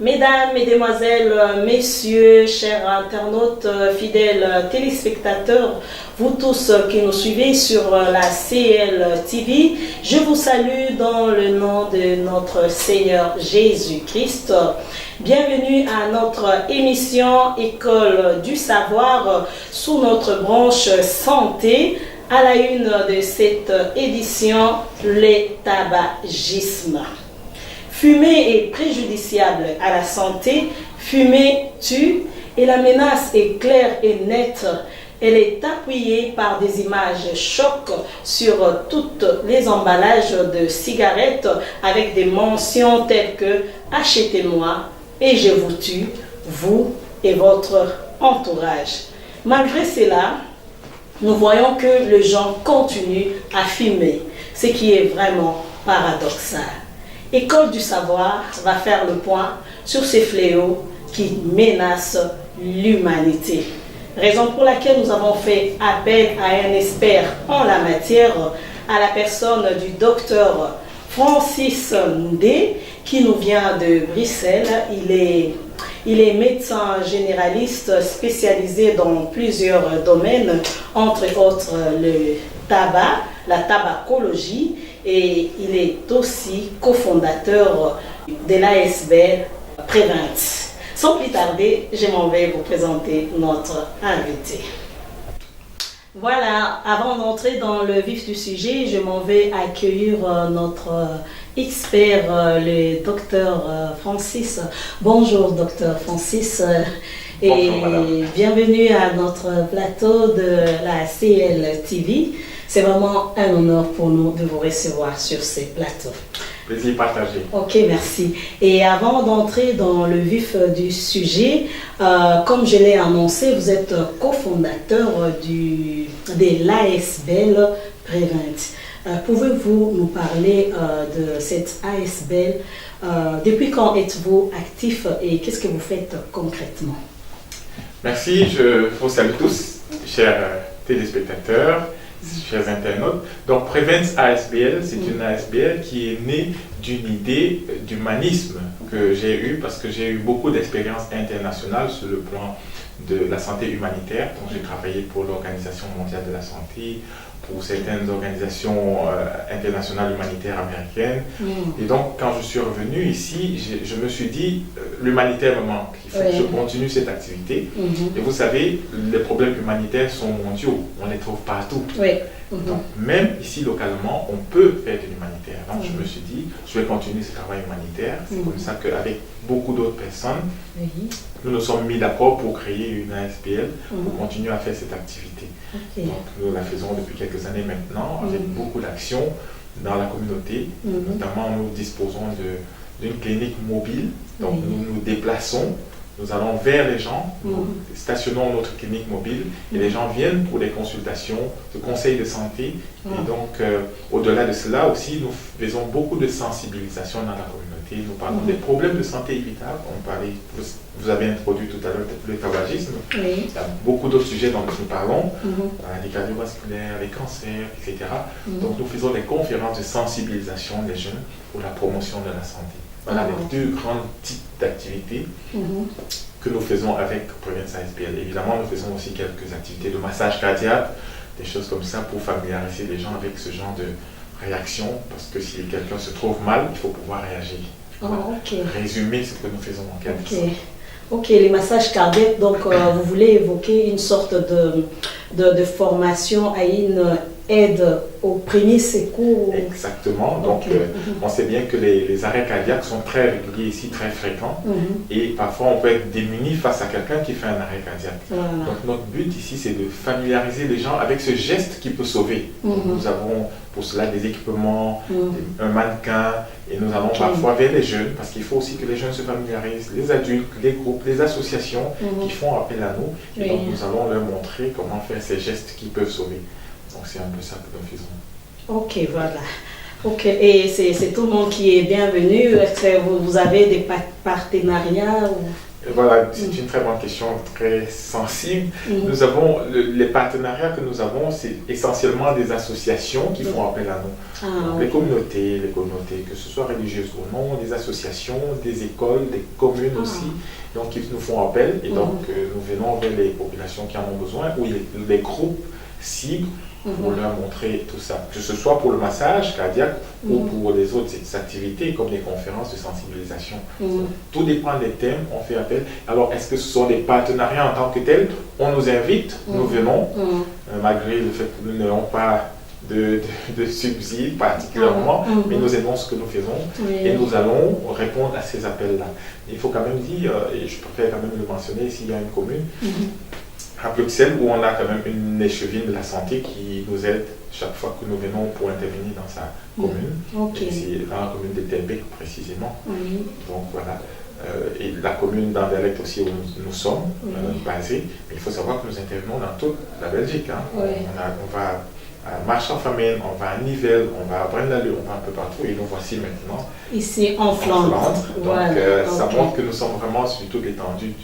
Mesdames, Mesdemoiselles, Messieurs, chers internautes, fidèles téléspectateurs, vous tous qui nous suivez sur la CLTV, je vous salue dans le nom de notre Seigneur Jésus-Christ. Bienvenue à notre émission École du Savoir sous notre branche santé. À la une de cette édition, les tabagismes. Fumer est préjudiciable à la santé, fumer tue et la menace est claire et nette. Elle est appuyée par des images chocs sur tous les emballages de cigarettes avec des mentions telles que « Achetez-moi et je vous tue, vous et votre entourage ». Malgré cela, nous voyons que les gens continuent à fumer, ce qui est vraiment paradoxal. École du Savoir va faire le point sur ces fléaux qui menacent l'humanité. Raison pour laquelle nous avons fait appel à un expert en la matière, à la personne du docteur Francis Ndé, qui nous vient de Bruxelles. Il est médecin généraliste spécialisé dans plusieurs domaines, entre autres le tabac, la tabacologie, et il est aussi cofondateur de l'ASBL Prevent. Sans plus tarder, je m'en vais vous présenter notre invité. Voilà, avant d'entrer dans le vif du sujet, je m'en vais accueillir notre expert, le docteur Francis. Bonjour, docteur Francis. Et bonjour, bienvenue à notre plateau de la CLTV. C'est vraiment un honneur pour nous de vous recevoir sur ces plateaux. Plaisir partagé. Ok, merci. Et avant d'entrer dans le vif du sujet, comme je l'ai annoncé, vous êtes cofondateur de l'ASBL Prevent. Pouvez-vous nous parler de cette ASBL? Depuis quand êtes-vous actif et qu'est-ce que vous faites concrètement? Merci, je vous salue tous, chers téléspectateurs, chers internautes. Donc, Prevent ASBL, c'est une ASBL qui est née d'une idée d'humanisme que j'ai eue parce que j'ai eu beaucoup d'expériences internationales sur le plan de la santé humanitaire. Donc, j'ai travaillé pour l'Organisation mondiale de la santé, pour certaines organisations internationales humanitaires américaines. Et donc, quand je suis revenu ici, je me suis dit, l'humanitaire me manque, il faut que je continue cette activité. Et vous savez, les problèmes humanitaires sont mondiaux, on les trouve partout. Donc, même ici, localement, on peut faire de l'humanitaire. Donc, je me suis dit, je vais continuer ce travail humanitaire. C'est comme ça qu'avec beaucoup d'autres personnes, nous nous sommes mis d'accord pour créer une ASBL, pour continuer à faire cette activité. Donc, nous la faisons depuis quelques années maintenant, avec beaucoup d'actions dans la communauté. Notamment, nous disposons d'une clinique mobile. Donc, nous nous déplaçons. Nous allons vers les gens, nous stationnons notre clinique mobile et les gens viennent pour des consultations, de conseils de santé. Et donc, au-delà de cela aussi, nous faisons beaucoup de sensibilisation dans la communauté. Nous parlons des problèmes de santé évitables. Vous avez introduit tout à l'heure le tabagisme. Il y a beaucoup d'autres sujets dont nous parlons, les cardiovasculaires, les cancers, etc. Donc, nous faisons des conférences de sensibilisation des jeunes pour la promotion de la santé. Voilà les deux grands types d'activités que nous faisons avec Prevent ASBL. Évidemment, nous faisons aussi quelques activités de massage cardiaque, des choses comme ça pour familiariser les gens avec ce genre de réaction, parce que si quelqu'un se trouve mal, il faut pouvoir réagir. Voilà. Résumer ce que nous faisons en quelque sorte. Ok, les massages cardiaques, donc vous voulez évoquer une sorte de formation à une aide au premier secours. Exactement, donc on sait bien que les arrêts cardiaques sont très réguliers ici, très fréquents, et parfois on peut être démuni face à quelqu'un qui fait un arrêt cardiaque. Donc notre but ici, c'est de familiariser les gens avec ce geste qui peut sauver. Nous avons pour cela des équipements, un mannequin, et nous allons parfois vers les jeunes, parce qu'il faut aussi que les jeunes se familiarisent, les adultes, les groupes, les associations qui font appel à nous, et donc nous allons leur montrer comment faire ces gestes qui peuvent sauver. Donc c'est un peu ça que nous faisons. Ok, voilà. Ok, et c'est tout le monde qui est bienvenu. Est-ce que vous avez des partenariats ou... Voilà, c'est une très bonne question, très sensible. Nous avons, les partenariats que nous avons, c'est essentiellement des associations qui font appel à nous. Les communautés, que ce soit religieuses ou non, des associations, des écoles, des communes aussi, donc ils nous font appel et donc nous venons vers les populations qui en ont besoin ou les groupes cibles pour leur montrer tout ça, que ce soit pour le massage cardiaque ou pour les autres activités comme les conférences de sensibilisation. Tout dépend des thèmes, on fait appel. Alors, est-ce que ce sont des partenariats en tant que tels? On nous invite, nous venons, malgré le fait que nous n'avons pas de subsides particulièrement, mais nous aimons ce que nous faisons et nous allons répondre à ces appels-là. Il faut quand même dire, et je préfère quand même le mentionner, s'il y a une commune, à Bruxelles, où on a quand même une échevine de la santé qui nous aide chaque fois que nous venons pour intervenir dans sa commune. C'est dans la commune de Terbeek précisément. Donc voilà. Et la commune d'Anderlecht aussi où nous sommes basés. Mais il faut savoir que nous intervenons dans toute la Belgique. Hein. On va à Marchand-Famenne, on va à Nivelles, on va à Braine-l'Alleud, on va un peu partout et nous voici maintenant ici en Flandre. Donc ça montre que nous sommes vraiment sur toute l'étendue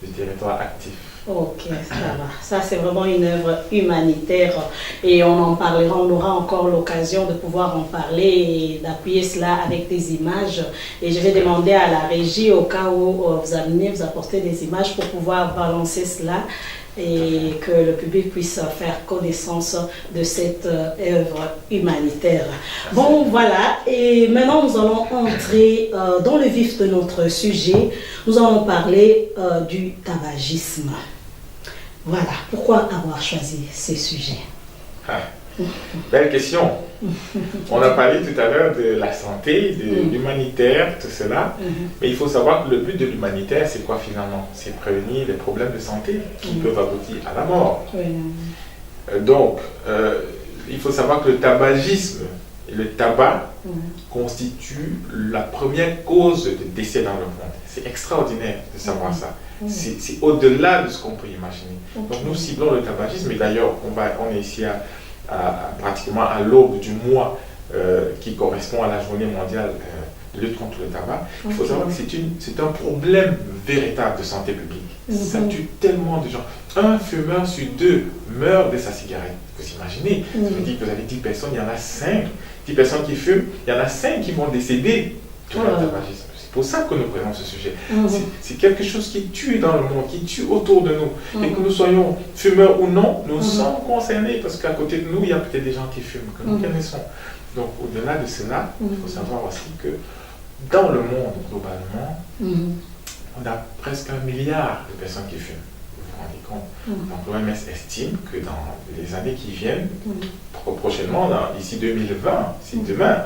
du territoire actif. Ok, ça va. Ça, c'est vraiment une œuvre humanitaire et on en parlera, on aura encore l'occasion de pouvoir en parler et d'appuyer cela avec des images. Et je vais demander à la régie, au cas où vous amenez, vous apportez des images pour pouvoir balancer cela et que le public puisse faire connaissance de cette œuvre humanitaire. Bon, voilà. Et maintenant, nous allons entrer dans le vif de notre sujet. Nous allons parler du tabagisme. Voilà. Pourquoi avoir choisi ce sujet? Belle question. On a parlé tout à l'heure de la santé, de l'humanitaire, tout cela. Mais il faut savoir que le but de l'humanitaire, c'est quoi finalement? C'est prévenir les problèmes de santé qui peuvent aboutir à la mort. Donc, il faut savoir que le tabagisme et le tabac constituent la première cause de décès dans le monde. C'est extraordinaire de savoir ça. C'est au-delà de ce qu'on peut imaginer. Donc nous ciblons le tabagisme et d'ailleurs on est ici pratiquement à l'aube du mois qui correspond à la journée mondiale de lutte contre le tabac. Il faut savoir que c'est un problème véritable de santé publique. Ça tue tellement de gens. Un fumeur sur deux meurt de sa cigarette. Vous imaginez, ça veut dire que vous avez 10 personnes, il y en a 5. 10 personnes qui fument, il y en a 5 qui vont décéder de leur tabagisme. C'est pour ça que nous prenons ce sujet. C'est quelque chose qui tue dans le monde, qui tue autour de nous. Et que nous soyons fumeurs ou non, nous sommes concernés parce qu'à côté de nous, il y a peut-être des gens qui fument, que nous connaissons. Donc au-delà de cela, il faut savoir aussi que dans le monde, globalement, on a presque 1 milliard de personnes qui fument. Vous vous rendez compte? Donc l'OMS estime que dans les années qui viennent, prochainement, d'ici 2020, c'est demain,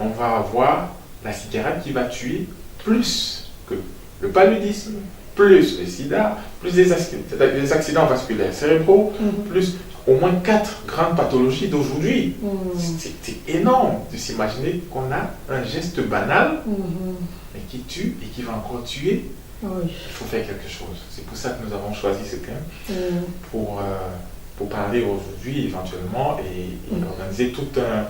on va avoir la cigarette qui va tuer plus que le paludisme, plus le sida, plus les accidents vasculaires cérébraux, plus au moins 4 grandes pathologies d'aujourd'hui. C'est énorme de s'imaginer qu'on a un geste banal, mais qui tue et qui va encore tuer. Il faut faire quelque chose. C'est pour ça que nous avons choisi ce thème, pour parler aujourd'hui éventuellement et organiser tout un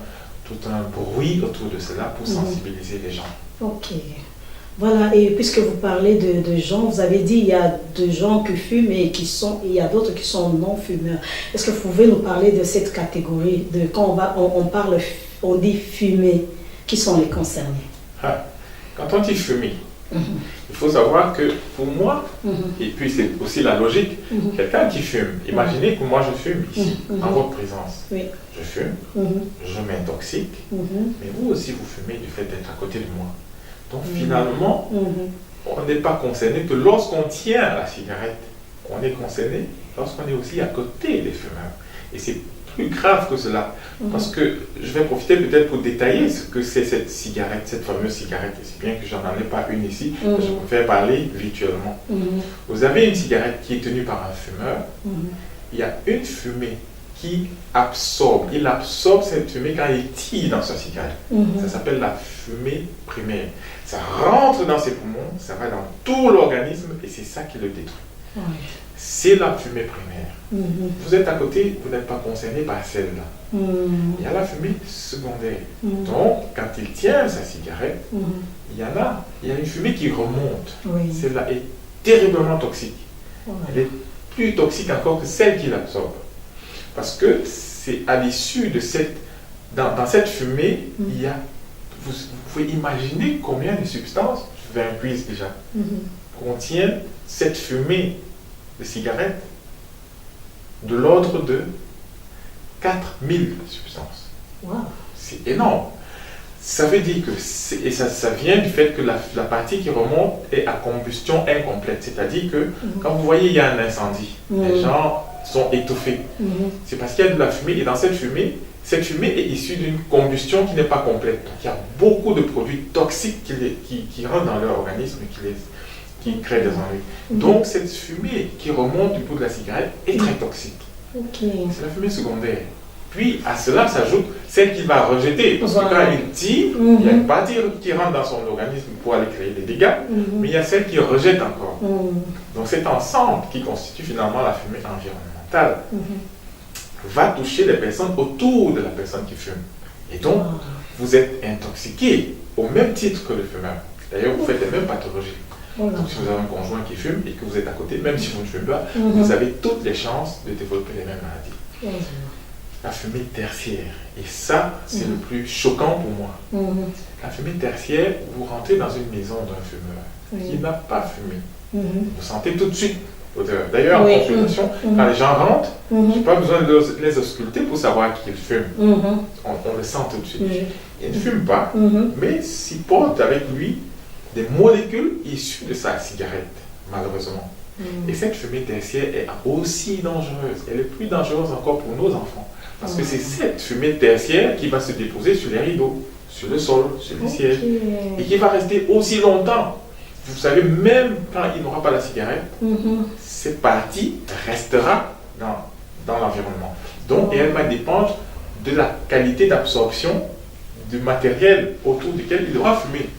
bruit autour de cela pour sensibiliser les gens. Ok. Voilà, et puisque vous parlez de gens, vous avez dit il y a des gens qui fument et il y a d'autres qui sont non-fumeurs. Est-ce que vous pouvez nous parler de cette catégorie, de quand on dit fumer, qui sont les concernés? Quand on dit fumer, il faut savoir que pour moi, et puis c'est aussi la logique, quelqu'un qui fume, imaginez que moi je fume ici, en votre présence. Je fume, je m'intoxique, mais vous aussi vous fumez du fait d'être à côté de moi. Donc finalement, on n'est pas concerné que lorsqu'on tient à la cigarette, on est concerné lorsqu'on est aussi à côté des fumeurs. Et c'est plus grave que cela, parce que je vais profiter peut-être pour détailler ce que c'est cette cigarette, cette fameuse cigarette. Et c'est bien que j'en ai pas une ici, je préfère parler virtuellement. Vous avez une cigarette qui est tenue par un fumeur, il y a une fumée qui absorbe, il absorbe cette fumée quand il tire dans sa cigarette. Ça s'appelle la fumée primaire. Ça rentre dans ses poumons, ça va dans tout l'organisme et c'est ça qui le détruit. C'est la fumée primaire. Vous êtes à côté, vous n'êtes pas concerné par celle-là. Il y a la fumée secondaire. Donc, quand il tient sa cigarette, il y a une fumée qui remonte. Celle-là est terriblement toxique. Elle est plus toxique encore que celle qu'il absorbe. Parce que c'est à l'issue de dans cette fumée, il y a, vous pouvez imaginer combien de substances, je fais un quiz déjà, contiennent cette fumée de cigarette de l'ordre de 4000 substances. C'est énorme. Ça veut dire que, et ça vient du fait que la partie qui remonte est à combustion incomplète. C'est-à-dire que quand vous voyez il y a un incendie, les gens sont étouffés. C'est parce qu'il y a de la fumée, et dans cette fumée est issue d'une combustion qui n'est pas complète. Donc il y a beaucoup de produits toxiques qui rentrent dans leur organisme et qui créent des ennuis. Donc cette fumée qui remonte du bout de la cigarette est très toxique. C'est la fumée secondaire. Puis à cela s'ajoute celle qu'il va rejeter. Parce que quand il tire, il y a une partie qui rentre dans son organisme pour aller créer des dégâts, mais il y a celle qui rejette encore. Donc cet ensemble qui constitue finalement la fumée environnementale va toucher les personnes autour de la personne qui fume. Et donc, vous êtes intoxiqué au même titre que le fumeur. D'ailleurs, vous faites les mêmes pathologies. Donc si vous avez un conjoint qui fume et que vous êtes à côté, même si vous ne fumez pas, vous avez toutes les chances de développer les mêmes maladies. La fumée tertiaire. Et ça, c'est le plus choquant pour moi. La fumée tertiaire, vous rentrez dans une maison d'un fumeur qui n'a pas fumé. Vous sentez tout de suite l'odeur. D'ailleurs, en consultation, quand les gens rentrent, je n'ai pas besoin de les ausculter pour savoir qu'ils fument. On le sent tout de suite. Il ne fume pas, mais il porte avec lui des molécules issues de sa cigarette, malheureusement. Et cette fumée tertiaire est aussi dangereuse. Elle est plus dangereuse encore pour nos enfants. Parce que c'est cette fumée tertiaire qui va se déposer sur les rideaux, sur le sol, sur les sièges, et qui va rester aussi longtemps. Vous savez, même quand il n'aura pas la cigarette, cette partie restera dans l'environnement. Donc, et elle va dépendre de la qualité d'absorption du matériel autour duquel il devra fumer.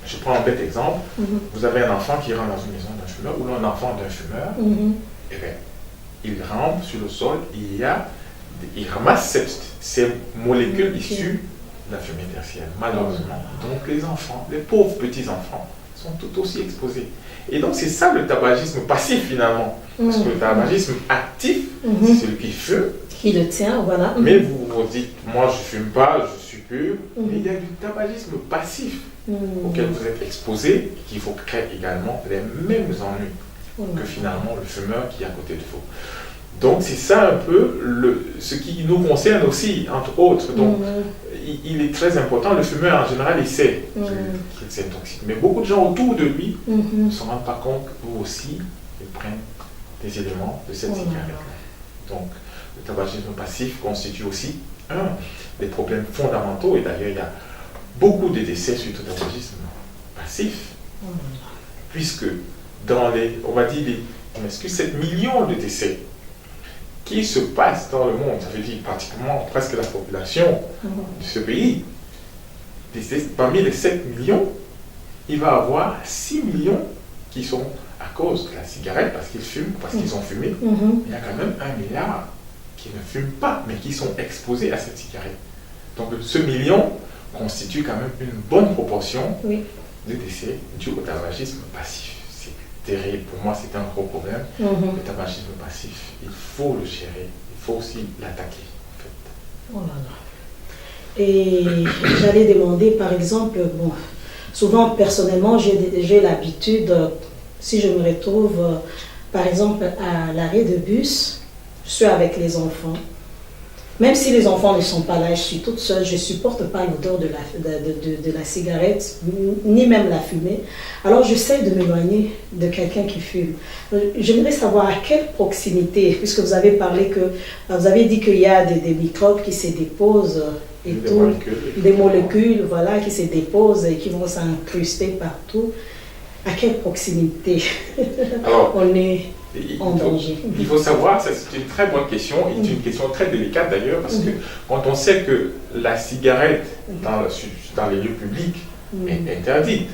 Je prends un bête exemple. Vous avez un enfant qui rentre dans une maison d'un fumeur ou un enfant d'un fumeur. Et bien, il rampe sur le sol et il ramasse ces molécules issues de la fumée tertiaire, malheureusement. Donc les enfants, les pauvres petits-enfants, sont tout aussi exposés. Et donc c'est ça le tabagisme passif finalement. Parce que le tabagisme actif, c'est celui qui fume. Qui le tient, voilà. Mais vous vous dites, moi je ne fume pas, je suis pur. Mais il y a du tabagisme passif auquel vous êtes exposé, qui vous crée également les mêmes ennuis que finalement le fumeur qui est à côté de vous. Donc c'est ça un peu ce qui nous concerne aussi, entre autres. Donc il est très important, le fumeur en général il sait qu'il s'intoxique. Mais beaucoup de gens autour de lui ne se rendent pas compte qu'eux aussi ils prennent des éléments de cette cigarette. Donc le tabagisme passif constitue aussi un des problèmes fondamentaux. Et d'ailleurs il y a beaucoup de décès suite au tabagisme passif. Puisque dans on va dire, 7 millions de décès qui se passe dans le monde, ça veut dire pratiquement presque la population de ce pays, parmi les 7 millions, il va y avoir 6 millions qui sont à cause de la cigarette, parce qu'ils fument, parce qu'ils ont fumé. Il y a quand même 1 milliard qui ne fument pas, mais qui sont exposés à cette cigarette. Donc ce million constitue quand même une bonne proportion de décès dus au tabagisme passif. Terrible. Pour moi, c'est un gros problème. Le tabagisme passif, il faut le gérer, il faut aussi l'attaquer. En fait. Et j'allais demander, par exemple, souvent, personnellement, j'ai l'habitude, si je me retrouve, par exemple, à l'arrêt de bus, je suis avec les enfants. Même si les enfants ne sont pas là, je suis toute seule, je ne supporte pas l'odeur de la cigarette, ni même la fumée. Alors j'essaie de m'éloigner de quelqu'un qui fume. J'aimerais savoir à quelle proximité, puisque vous avez dit qu'il y a des microbes qui se déposent et des molécules voilà, qui se déposent et qui vont s'incruster partout. À quelle proximité on est en danger? Il faut savoir, c'est une très bonne question, et c'est une question très délicate d'ailleurs, parce que quand on sait que la cigarette dans les lieux publics est interdite,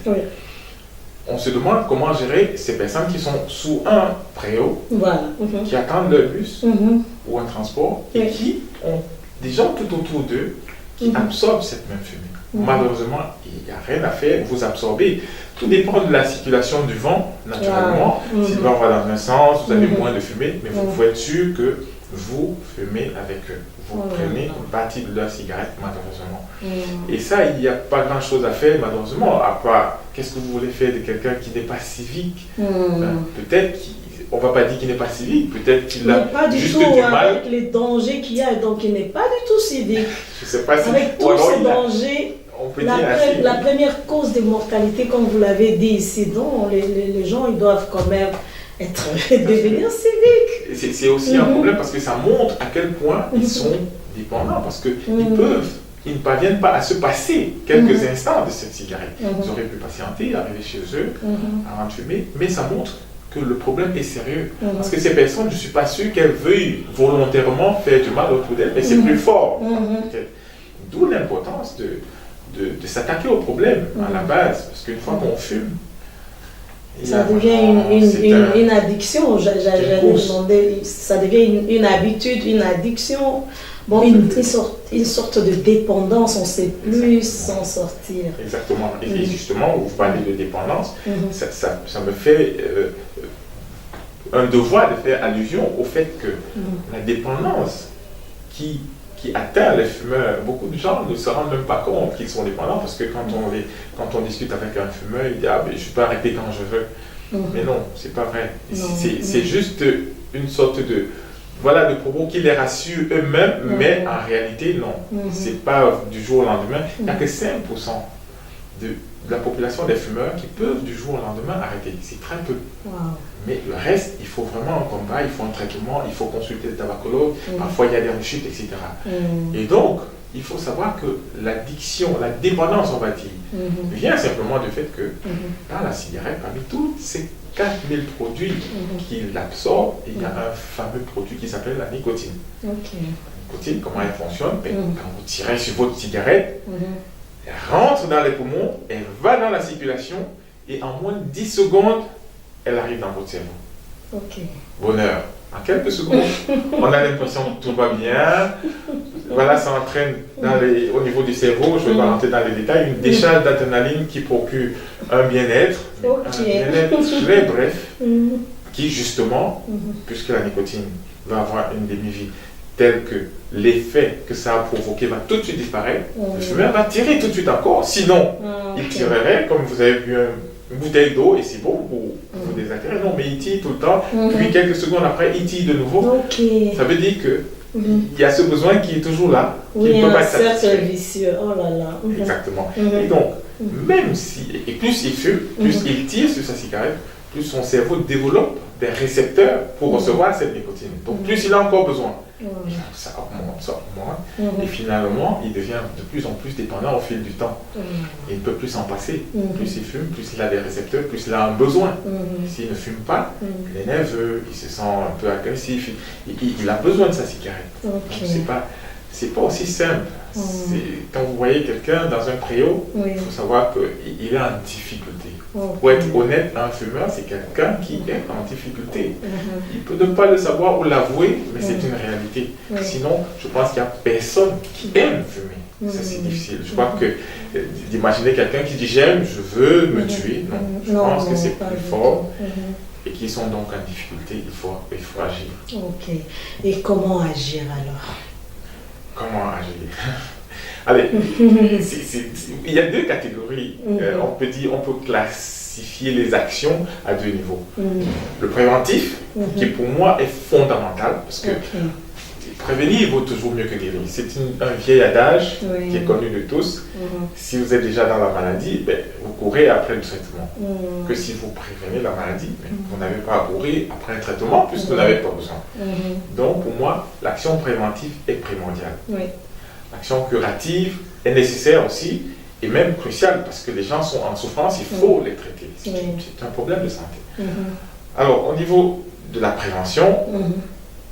on se demande comment gérer ces personnes qui sont sous un préau, Voilà. qui attendent leur bus Mhm. ou un transport et Oui. qui ont des gens tout autour d'eux qui absorbent cette même fumée. Malheureusement, il n'y a rien à faire, vous absorbez. Tout dépend de la circulation du vent, naturellement. Si le vent va dans un sens, vous avez moins de fumée, mais vous pouvez être sûr que vous fumez avec eux. Vous prenez une partie de leur cigarette, malheureusement. Et ça, il n'y a pas grand-chose à faire, malheureusement, à part qu'est-ce que vous voulez faire de quelqu'un qui n'est pas civique. Peut-être on ne va pas dire qu'il n'est pas civique, peut-être qu'il a pas du juste tout du mal. avec les dangers qu'il y a, donc il n'est pas du tout civique. Je sais pas si... Avec tous ces dangers, on peut dire ainsi. la première cause de mortalité, comme vous l'avez dit ici, donc les gens ils doivent quand même devenir civiques. C'est aussi un problème parce que ça montre à quel point ils sont dépendants, parce qu'ils ne parviennent pas à se passer quelques instants de cette cigarette. Ils auraient pu patienter, arriver chez eux, avant de fumer, mais ça montre que le problème est sérieux. Parce que ces personnes, je ne suis pas sûr qu'elles veuillent volontairement faire du mal autour d'elles, mais c'est plus fort. D'où l'importance de s'attaquer au problème à la base, parce qu'une fois qu'on fume, ça devient une addiction, j'allais demander, ça devient une habitude, une addiction, bon, une sorte de dépendance, on ne sait plus s'en sortir. Exactement, et justement, vous parlez de dépendance, ça me fait un devoir de faire allusion au fait que la dépendance qui atteint les fumeurs, beaucoup de gens ne se rendent même pas compte qu'ils sont dépendants, parce que quand on discute avec un fumeur, il dit « Ah, mais je peux arrêter quand je veux ». Mais non, c'est pas vrai. C'est juste une sorte de propos qui les rassure eux-mêmes, mais en réalité, non. C'est pas du jour au lendemain. Il n'y a que 5% de la population des fumeurs qui peuvent du jour au lendemain arrêter. C'est très peu. Mais le reste, il faut vraiment un combat, il faut un traitement, il faut consulter le tabacologue, parfois il y a des rechutes, etc. Et donc, il faut savoir que l'addiction, la dépendance, on va dire, vient simplement du fait que dans la cigarette, parmi tous ces 4000 produits qui l'absorbent, il y a un fameux produit qui s'appelle la nicotine. La nicotine, comment elle fonctionne? Quand vous tirez sur votre cigarette, elle rentre dans les poumons, elle va dans la circulation, et en moins de 10 secondes, elle arrive dans votre cerveau. Bonheur. En quelques secondes, on a l'impression que tout va bien. Voilà, ça entraîne au niveau du cerveau, je ne vais pas rentrer dans les détails, une décharge d'adrénaline qui procure un bien-être, un bien-être très bref, qui justement, puisque la nicotine va avoir une demi-vie telle que l'effet que ça a provoqué va tout de suite disparaître, le fumeur va tirer tout de suite encore. Sinon, il tirerait, comme vous avez vu, une bouteille d'eau et c'est bon pour vous désaltérer. Non, mais il tire tout le temps, puis quelques secondes après, il tire de nouveau. Ça veut dire que il y a ce besoin qui est toujours là, qui ne peut pas être satisfait. Vicieux. Oh là là. Exactement. Et donc, même si, et plus il fume, plus il tire sur sa cigarette, plus son cerveau développe des récepteurs pour recevoir cette nicotine. Donc, plus il a encore besoin. Ça augmente, et finalement, il devient de plus en plus dépendant au fil du temps. Il ne peut plus s'en passer. Plus il fume, plus il a des récepteurs, plus il a un besoin. S'il ne fume pas, il est nerveux, il se sent un peu agressif, il a besoin de sa cigarette. Donc, c'est pas aussi simple. Quand vous voyez quelqu'un dans un préau, il faut savoir qu'il est en difficulté. Pour être honnête, un fumeur, c'est quelqu'un qui est en difficulté. Il peut ne pas le savoir ou l'avouer, mais c'est une réalité. Sinon, je pense qu'il n'y a personne qui aime fumer. Ça, c'est difficile. Je crois que d'imaginer quelqu'un qui dit j'aime, je veux me tuer, non. Je pense que c'est plus fort. Et qui sont donc en difficulté, il faut agir. Et comment agir alors? Comment agir? Allez, il y a deux catégories. On peut classifier les actions à deux niveaux. Le préventif, qui pour moi est fondamental, parce que prévenir vaut toujours mieux que guérir. C'est un vieil adage qui est connu de tous. Si vous êtes déjà dans la maladie, vous courez après le traitement. Que si vous prévenez la maladie, vous n'avez pas à courir après un traitement puisque vous n'avez pas besoin. Donc pour moi, l'action préventive est primordiale. L'action curative est nécessaire aussi et même cruciale parce que les gens sont en souffrance, il faut les traiter. C'est un problème de santé. Alors au niveau de la prévention,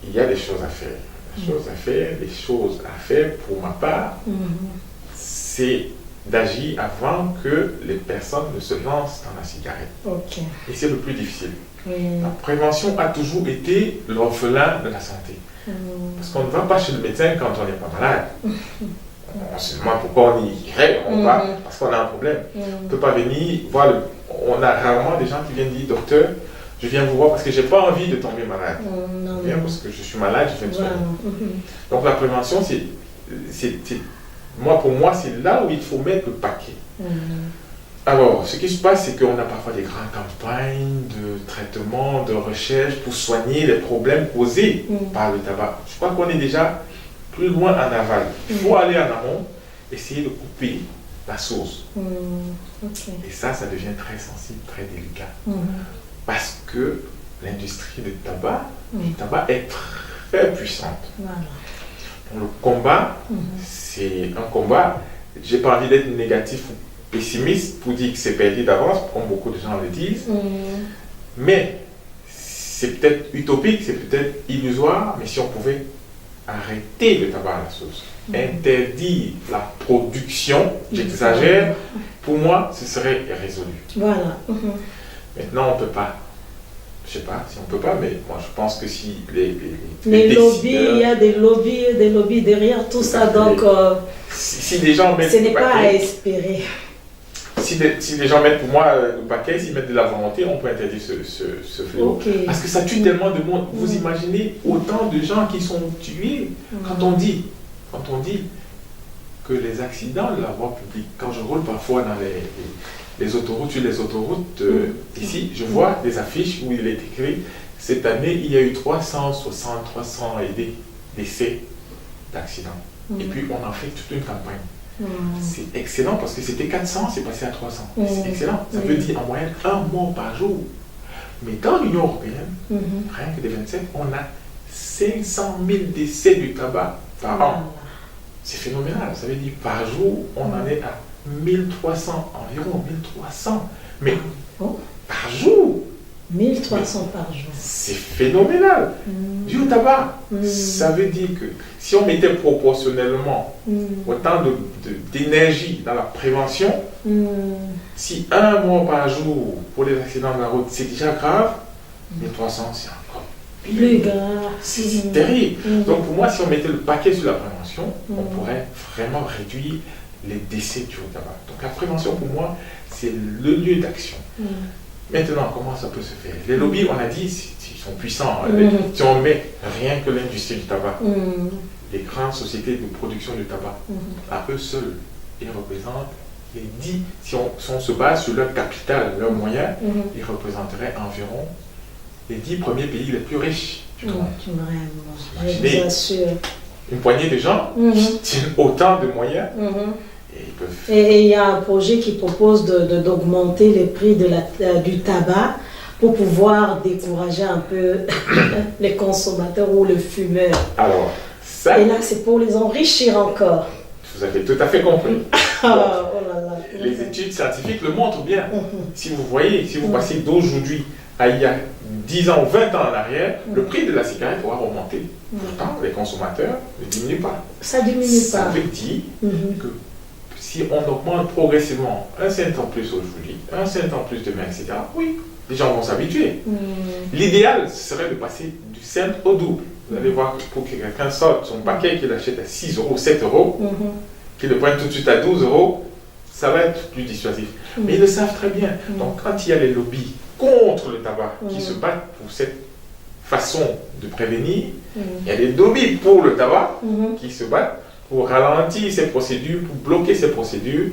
il y a des choses à faire. Les choses à faire pour ma part, c'est d'agir avant que les personnes ne se lancent dans la cigarette. Ok. Et c'est le plus difficile. Oui. La prévention a toujours été l'orphelin de la santé. Parce qu'on ne va pas chez le médecin quand on n'est pas malade. On se demande pourquoi on y irait, on va parce qu'on a un problème. On ne peut pas venir voir on a rarement des gens qui viennent dire docteur, je viens vous voir parce que je n'ai pas envie de tomber malade. Je viens parce que je suis malade, je viens me soigner. Donc la prévention, pour moi, c'est là où il faut mettre le paquet. Alors, ce qui se passe, c'est qu'on a parfois des grandes campagnes de traitement, de recherche pour soigner les problèmes causés par le tabac. Je crois qu'on est déjà plus loin en aval. Il faut aller en amont, essayer de couper la source. Et ça devient très sensible, très délicat. Parce que l'industrie du tabac est très puissante. Voilà. Le combat, c'est un combat, je n'ai pas envie d'être négatif ou pessimiste pour dire que c'est perdu d'avance, comme beaucoup de gens le disent, mais c'est peut-être utopique, c'est peut-être illusoire, mais si on pouvait arrêter le tabac à la source, interdire la production, j'exagère, pour moi, ce serait résolu. Voilà. Maintenant, on ne peut pas. Je ne sais pas si on ne peut pas, mais moi je pense que si les lobbies, il y a des lobbies derrière tout ça, donc si les gens mettent ce n'est pas à espérer. Si les gens mettent pour moi le paquet, s'ils mettent de la volonté, on peut interdire ce fléau. Okay. Parce que ça tue tellement de monde. Vous imaginez autant de gens qui sont tués quand on dit que les accidents de la voie publique, quand je roule parfois dans les autoroutes, sur les autoroutes, ici, je vois des affiches où il est écrit cette année, il y a eu 300 et des décès d'accidents. Et puis, on en fait toute une campagne. C'est excellent parce que c'était 400, c'est passé à 300. C'est excellent. Ça veut dire en moyenne 1 mort par jour. Mais dans l'Union européenne, rien que des 27, on a 500 000 décès du tabac par an. C'est phénoménal. Ça veut dire par jour, on en est à 1300, environ 1300. Mais par jour 1300 par jour. C'est phénoménal. Dû au tabac. Ça veut dire que si on mettait proportionnellement autant d'énergie dans la prévention, si 1 mort par jour pour les accidents de la route, c'est déjà grave, 1300, c'est encore plus grave. C'est terrible. Donc pour moi, si on mettait le paquet sur la prévention, on pourrait vraiment réduire les décès dus au tabac. Donc la prévention, pour moi, c'est le lieu d'action. Maintenant, comment ça peut se faire? Les lobbies, on a dit, ils sont puissants. Si on met rien que l'industrie du tabac, les grandes sociétés de production de tabac, à eux seuls, ils représentent les 10, si on se base sur leur capital, leurs moyens, ils représenteraient environ les 10 premiers pays les plus riches du monde. Je vous assure. Une poignée de gens qui tiennent autant de moyens. Et il y a un projet qui propose d'augmenter les prix du tabac pour pouvoir décourager un peu les consommateurs ou les fumeurs. Alors, ça... Et là, c'est pour les enrichir encore. Vous avez tout à fait compris. Donc, les études scientifiques le montrent bien. Si vous voyez, si vous passez d'aujourd'hui à il y a 10 ans ou 20 ans en arrière, le prix de la cigarette aura augmenté. Pourtant, les consommateurs ne diminuent pas. Ça diminue pas. Ça veut dire que si on augmente progressivement 1 cent en plus aujourd'hui, 1 cent en plus demain, etc., oui, les gens vont s'habituer. L'idéal serait de passer du cent au double. Vous allez voir que pour que quelqu'un sorte son paquet qu'il achète à 6 euros, 7 euros, qu'il le prenne tout de suite à 12 euros, ça va être plus dissuasif. Mais ils le savent très bien. Donc quand il y a les lobbies contre le tabac qui se battent pour cette façon de prévenir, il y a des lobbies pour le tabac qui se battent pour ralentir ces procédures, pour bloquer ces procédures.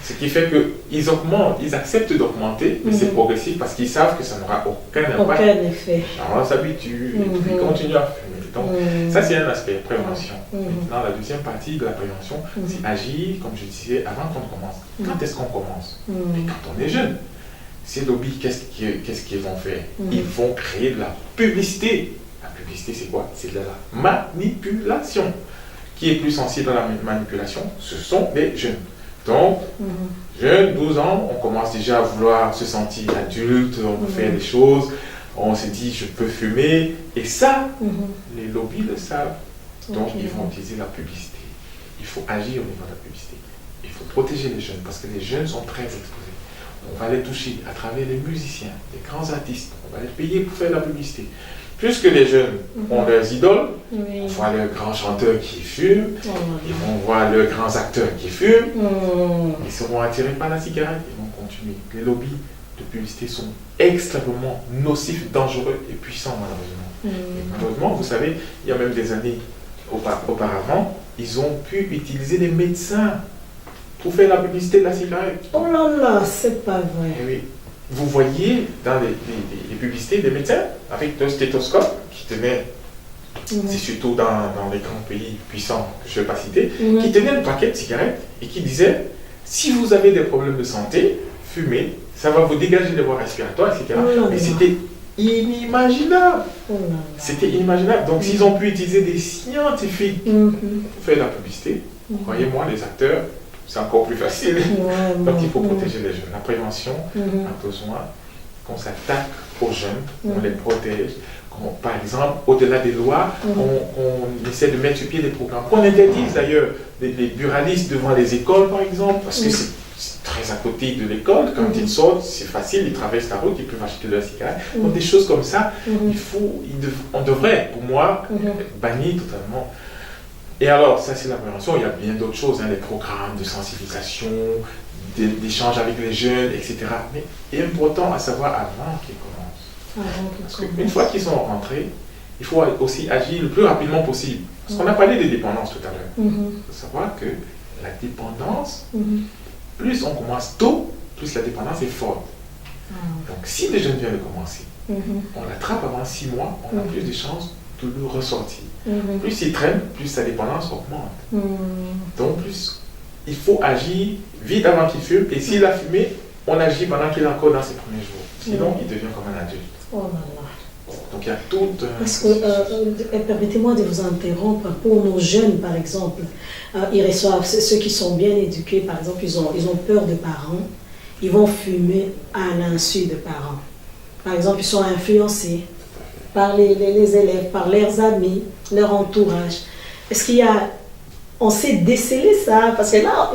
Ce qui fait qu'ils augmentent, ils acceptent d'augmenter, mais c'est progressif parce qu'ils savent que ça n'aura aucun impact. Aucun effet. Alors on s'habitue, ils continuent à fumer. Donc ça c'est un aspect, prévention. Maintenant la deuxième partie de la prévention, c'est agir, comme je disais, avant qu'on commence. Quand est-ce qu'on commence? Mais quand on est jeune. Ces lobbies, qu'est-ce qu'ils vont faire? Ils vont créer de la publicité. La publicité c'est quoi? C'est de la manipulation. Qui est plus sensible à la manipulation? Ce sont les jeunes. Donc, jeunes, 12 ans, on commence déjà à vouloir se sentir adulte, on veut faire des choses, on se dit je peux fumer, et ça, les lobbies le savent. Donc, ils vont utiliser la publicité. Il faut agir au niveau de la publicité. il faut protéger les jeunes parce que les jeunes sont très exposés. On va les toucher à travers les musiciens, les grands artistes. On va les payer pour faire la publicité. Plus que les jeunes ont leurs idoles, on voit leurs grands chanteurs qui fument, ils vont voir leurs grands acteurs qui fument, ils seront attirés par la cigarette, ils vont continuer. Les lobbies de publicité sont extrêmement nocifs, dangereux et puissants malheureusement. Et malheureusement, vous savez, il y a même des années auparavant, ils ont pu utiliser les médecins pour faire la publicité de la cigarette. Oh là là, c'est pas vrai. Et oui. Vous voyez dans les publicités des médecins avec un stéthoscope qui tenait, c'est surtout dans les grands pays puissants que je ne vais pas citer, qui tenait le paquet de cigarettes et qui disait si vous avez des problèmes de santé, fumez, ça va vous dégager les voies respiratoires, etc. Mais c'était inimaginable. C'était inimaginable. Donc s'ils ont pu utiliser des scientifiques pour faire la publicité, croyez-moi, les acteurs, c'est encore plus facile. Donc il faut protéger les jeunes. La prévention a besoin qu'on s'attaque aux jeunes, qu'on les protège, par exemple, au-delà des lois, on essaie de mettre sur pied des programmes. Qu'on interdise d'ailleurs les buralistes devant les écoles, par exemple, parce que c'est très à côté de l'école. Quand ils sortent, c'est facile, ils traversent la route, ils peuvent acheter de la cigarette. Donc des choses comme ça, on devrait, pour moi, bannir totalement. Et alors, ça c'est la prévention, il y a bien d'autres choses, les programmes de sensibilisation, d'échange avec les jeunes, etc. Mais il est important à savoir avant qu'ils commencent. Parce qu'une fois qu'ils sont rentrés, il faut aussi agir le plus rapidement possible. Parce qu'on a parlé des dépendances tout à l'heure. Il faut savoir que la dépendance, plus on commence tôt, plus la dépendance est forte. Donc si les jeunes viennent de commencer, on l'attrape avant 6 mois, on a plus de chances de le ressortir. Plus il traîne, plus sa dépendance augmente. Donc plus il faut agir vite avant qu'il fume, et s'il a fumé, on agit pendant qu'il est encore dans ses premiers jours. Sinon, il devient comme un adulte. Oh là là. Donc il y a tout un... Parce que, permettez-moi de vous interrompre, pour nos jeunes par exemple, ils reçoivent, ceux qui sont bien éduqués par exemple, ils ont peur de parents, ils vont fumer à l'insu de parents. Par exemple, ils sont influencés par les élèves, par leurs amis, leur entourage. Est-ce qu'il y a... On sait déceler ça, parce que là,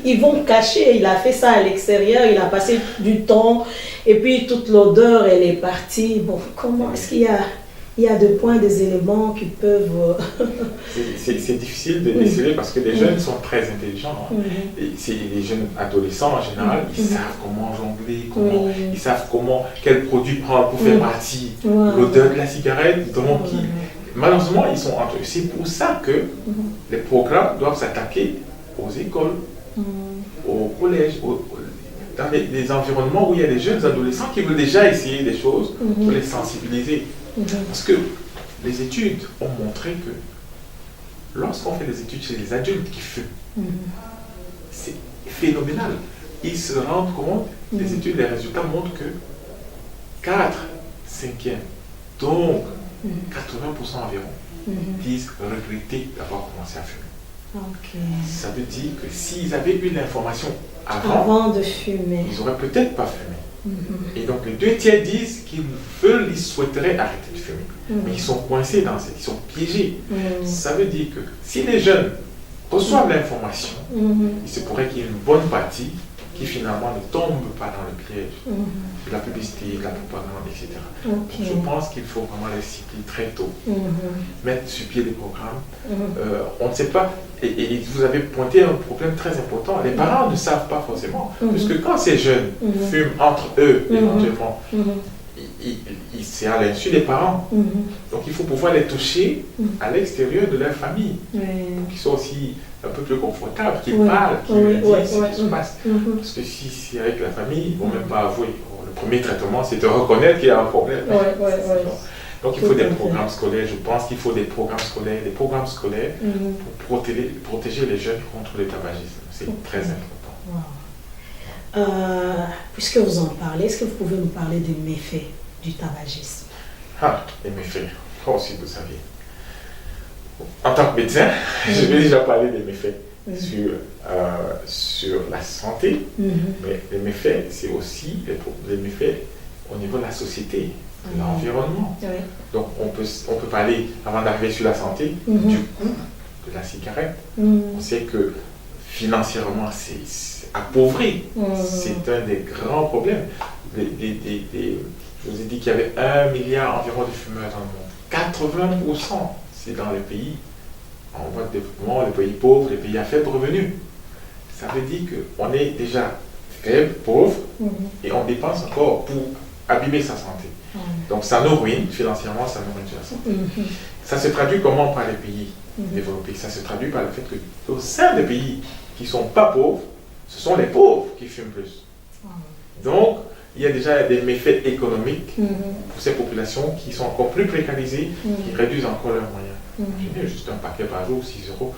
ils vont cacher, il a fait ça à l'extérieur, il a passé du temps, et puis toute l'odeur, elle est partie. Bon, comment est-ce qu'il y a des éléments qui peuvent... C'est difficile de déceler parce que les jeunes sont très intelligents. Et c'est les jeunes adolescents en général, ils savent comment jongler, ils savent quel produit prendre pour faire partie l'odeur de la cigarette. Donc, malheureusement, ils sont entre eux. C'est pour ça que les programmes doivent s'attaquer aux écoles, aux collèges, dans les environnements où il y a des jeunes adolescents qui veulent déjà essayer des choses, pour les sensibiliser. Parce que les études ont montré que lorsqu'on fait des études chez les adultes qui fument, c'est phénoménal. Ils se rendent compte, les études, les résultats montrent que 4 cinquièmes, donc 80% environ, disent regretter d'avoir commencé à fumer. Ça veut dire que s'ils avaient eu l'information avant de fumer, ils n'auraient peut-être pas fumé. Et donc les 2 tiers disent ils souhaiteraient arrêter de fumer. Mais ils sont coincés ils sont piégés. Ça veut dire que si les jeunes reçoivent l'information, il se pourrait qu'il y ait une bonne partie qui finalement ne tombe pas dans le piège de la publicité, de la propagande, etc. Je pense qu'il faut vraiment les cibler très tôt, mettre sur pied des programmes. On ne sait pas, et vous avez pointé un problème très important, les parents ne savent pas forcément, parce que quand ces jeunes fument entre eux, éventuellement, c'est à l'insu des parents. Donc il faut pouvoir les toucher à l'extérieur de leur famille, qui sont aussi un peu plus confortables, qui parlent, qui disent ce qui se passe. Parce que si c'est avec la famille, ils ne vont même pas avouer. Le premier traitement, c'est de reconnaître qu'il y a un problème. Donc il faut des programmes scolaires. Je pense qu'il faut des programmes scolaires pour protéger les jeunes contre le tabagisme. C'est très important. Puisque vous en parlez, est-ce que vous pouvez nous parler des méfaits du tabagisme? Les méfaits, si vous saviez. En tant que médecin, je vais déjà parler des méfaits sur la santé, mais les méfaits, c'est aussi les méfaits au niveau de la société, de l'environnement. Donc on peut parler, avant d'arriver sur la santé, du coût de la cigarette. On sait que financièrement, c'est appauvri. C'est un des grands problèmes. Je vous ai dit qu'il y avait 1 milliard environ de fumeurs dans le monde. 80%, c'est dans les pays en voie de développement, les pays pauvres, les pays à faible revenu. Ça veut dire qu'on est déjà faible, pauvre, et on dépense encore pour abîmer sa santé. Donc ça nous ruine, financièrement, ça nous ruine sur la santé. Ça se traduit comment par les pays développés? Ça se traduit par le fait que au sein des pays qui ne sont pas pauvres, ce sont les pauvres qui fument plus. Donc, il y a déjà des méfaits économiques pour ces populations qui sont encore plus précarisées, qui réduisent encore leurs moyens. Imaginez juste un paquet par jour, 6 euros.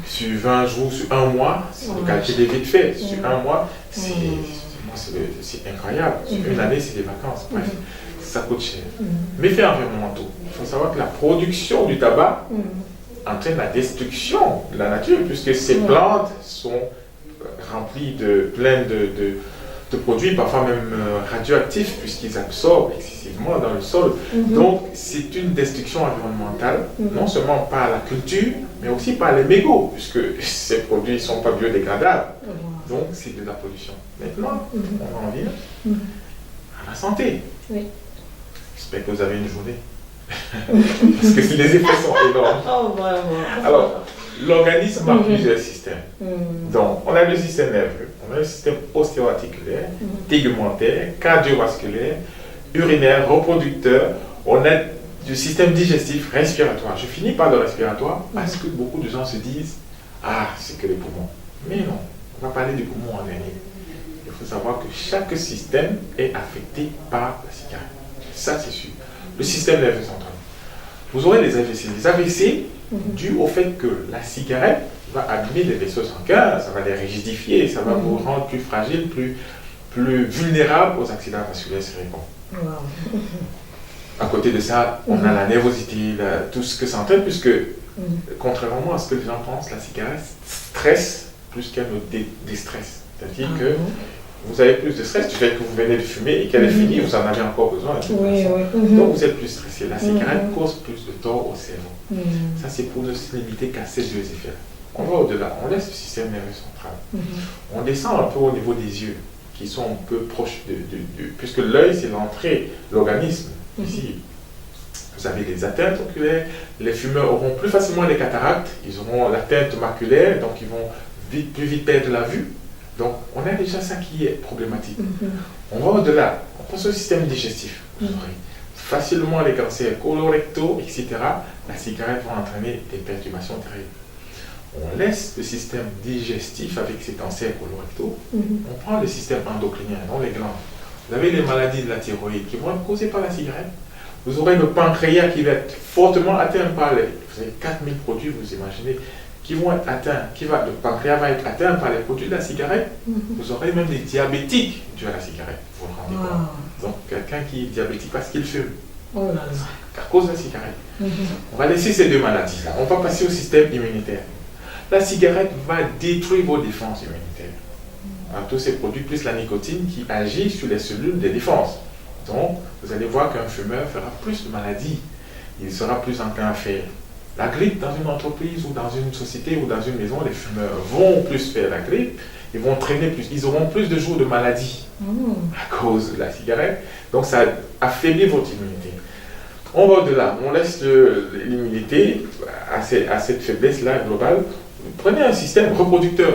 Sur 20 jours, sur un mois, c'est le calcul est vite fait. Sur un mois, c'est incroyable. Sur une année, c'est des vacances. Bref, ça coûte cher. Méfaits environnementaux. Il faut savoir que la production du tabac entraîne la destruction de la nature, puisque ces plantes sont remplies pleines de produits, parfois même radioactifs, puisqu'ils absorbent excessivement dans le sol. Donc, c'est une destruction environnementale, non seulement par la culture, mais aussi par les mégots, puisque ces produits ne sont pas biodégradables. Donc, c'est de la pollution. Maintenant, on en vient à la santé. J'espère que vous avez une journée. Parce que les effets sont énormes. Alors, l'organisme a plusieurs systèmes. Donc, on a le système nerveux, on a le système ostéo-articulaire, tegmentaire, cardiovasculaire, urinaire, reproducteur, on a du système digestif, respiratoire. Je finis par le respiratoire parce que beaucoup de gens se disent « Ah, c'est que les poumons ». Mais non, on va parler du poumon en dernier. Il faut savoir que chaque système est affecté par la cigarette. Ça, c'est sûr. Le système nerveux central. Vous aurez des AVC. Les AVC, dû au fait que la cigarette va abîmer les vaisseaux sanguins, ça va les rigidifier, ça va vous rendre plus fragile, plus vulnérable aux accidents vasculaires cérébraux. À côté de ça, on a la nervosité, tout ce que ça entraîne, puisque contrairement à ce que les gens pensent, la cigarette stresse plus qu'elle ne déstresse. C'est-à-dire que vous avez plus de stress du fait que vous venez de fumer et qu'elle est finie, vous en avez encore besoin. Donc vous êtes plus stressé. La cigarette cause plus de tort au cerveau. Ça, c'est pour ne se limiter qu'à ces deux effets. On va au-delà, on laisse le système nerveux central. On descend un peu au niveau des yeux, qui sont un peu proches puisque l'œil, c'est l'entrée, l'organisme. Ici, vous avez des atteintes oculaires. Les fumeurs auront plus facilement les cataractes, ils auront l'atteinte maculaire, donc ils vont plus vite perdre la vue. Donc, on a déjà ça qui est problématique. On va au-delà, on pense au système digestif. Vous aurez facilement les cancers colorectaux, etc. La cigarette va entraîner des perturbations terribles. On laisse le système digestif avec ces cancers colorectaux. On prend le système endocrinien, non les glandes. Vous avez les maladies de la thyroïde qui vont être causées par la cigarette. Vous aurez le pancréas qui va être fortement atteint par les... Vous avez 4000 produits, vous imaginez, qui vont être atteints, le pancréas va être atteint par les produits de la cigarette. Vous aurez même des diabétiques dus à la cigarette, vous vous rendez compte. Donc quelqu'un qui est diabétique parce qu'il fume, à cause de la cigarette. On va laisser ces deux maladies-là. On va passer au système immunitaire. La cigarette va détruire vos défenses immunitaires. Alors, tous ces produits, plus la nicotine qui agit sur les cellules de défense. Donc, vous allez voir qu'un fumeur fera plus de maladies. Il sera plus enclin à faire la grippe dans une entreprise ou dans une société ou dans une maison. Les fumeurs vont plus faire la grippe, ils vont traîner plus, ils auront plus de jours de maladie à cause de la cigarette. Donc, ça affaiblit votre immunité. On va au-delà, on laisse l'immunité à cette faiblesse-là globale. Prenez un système reproducteur,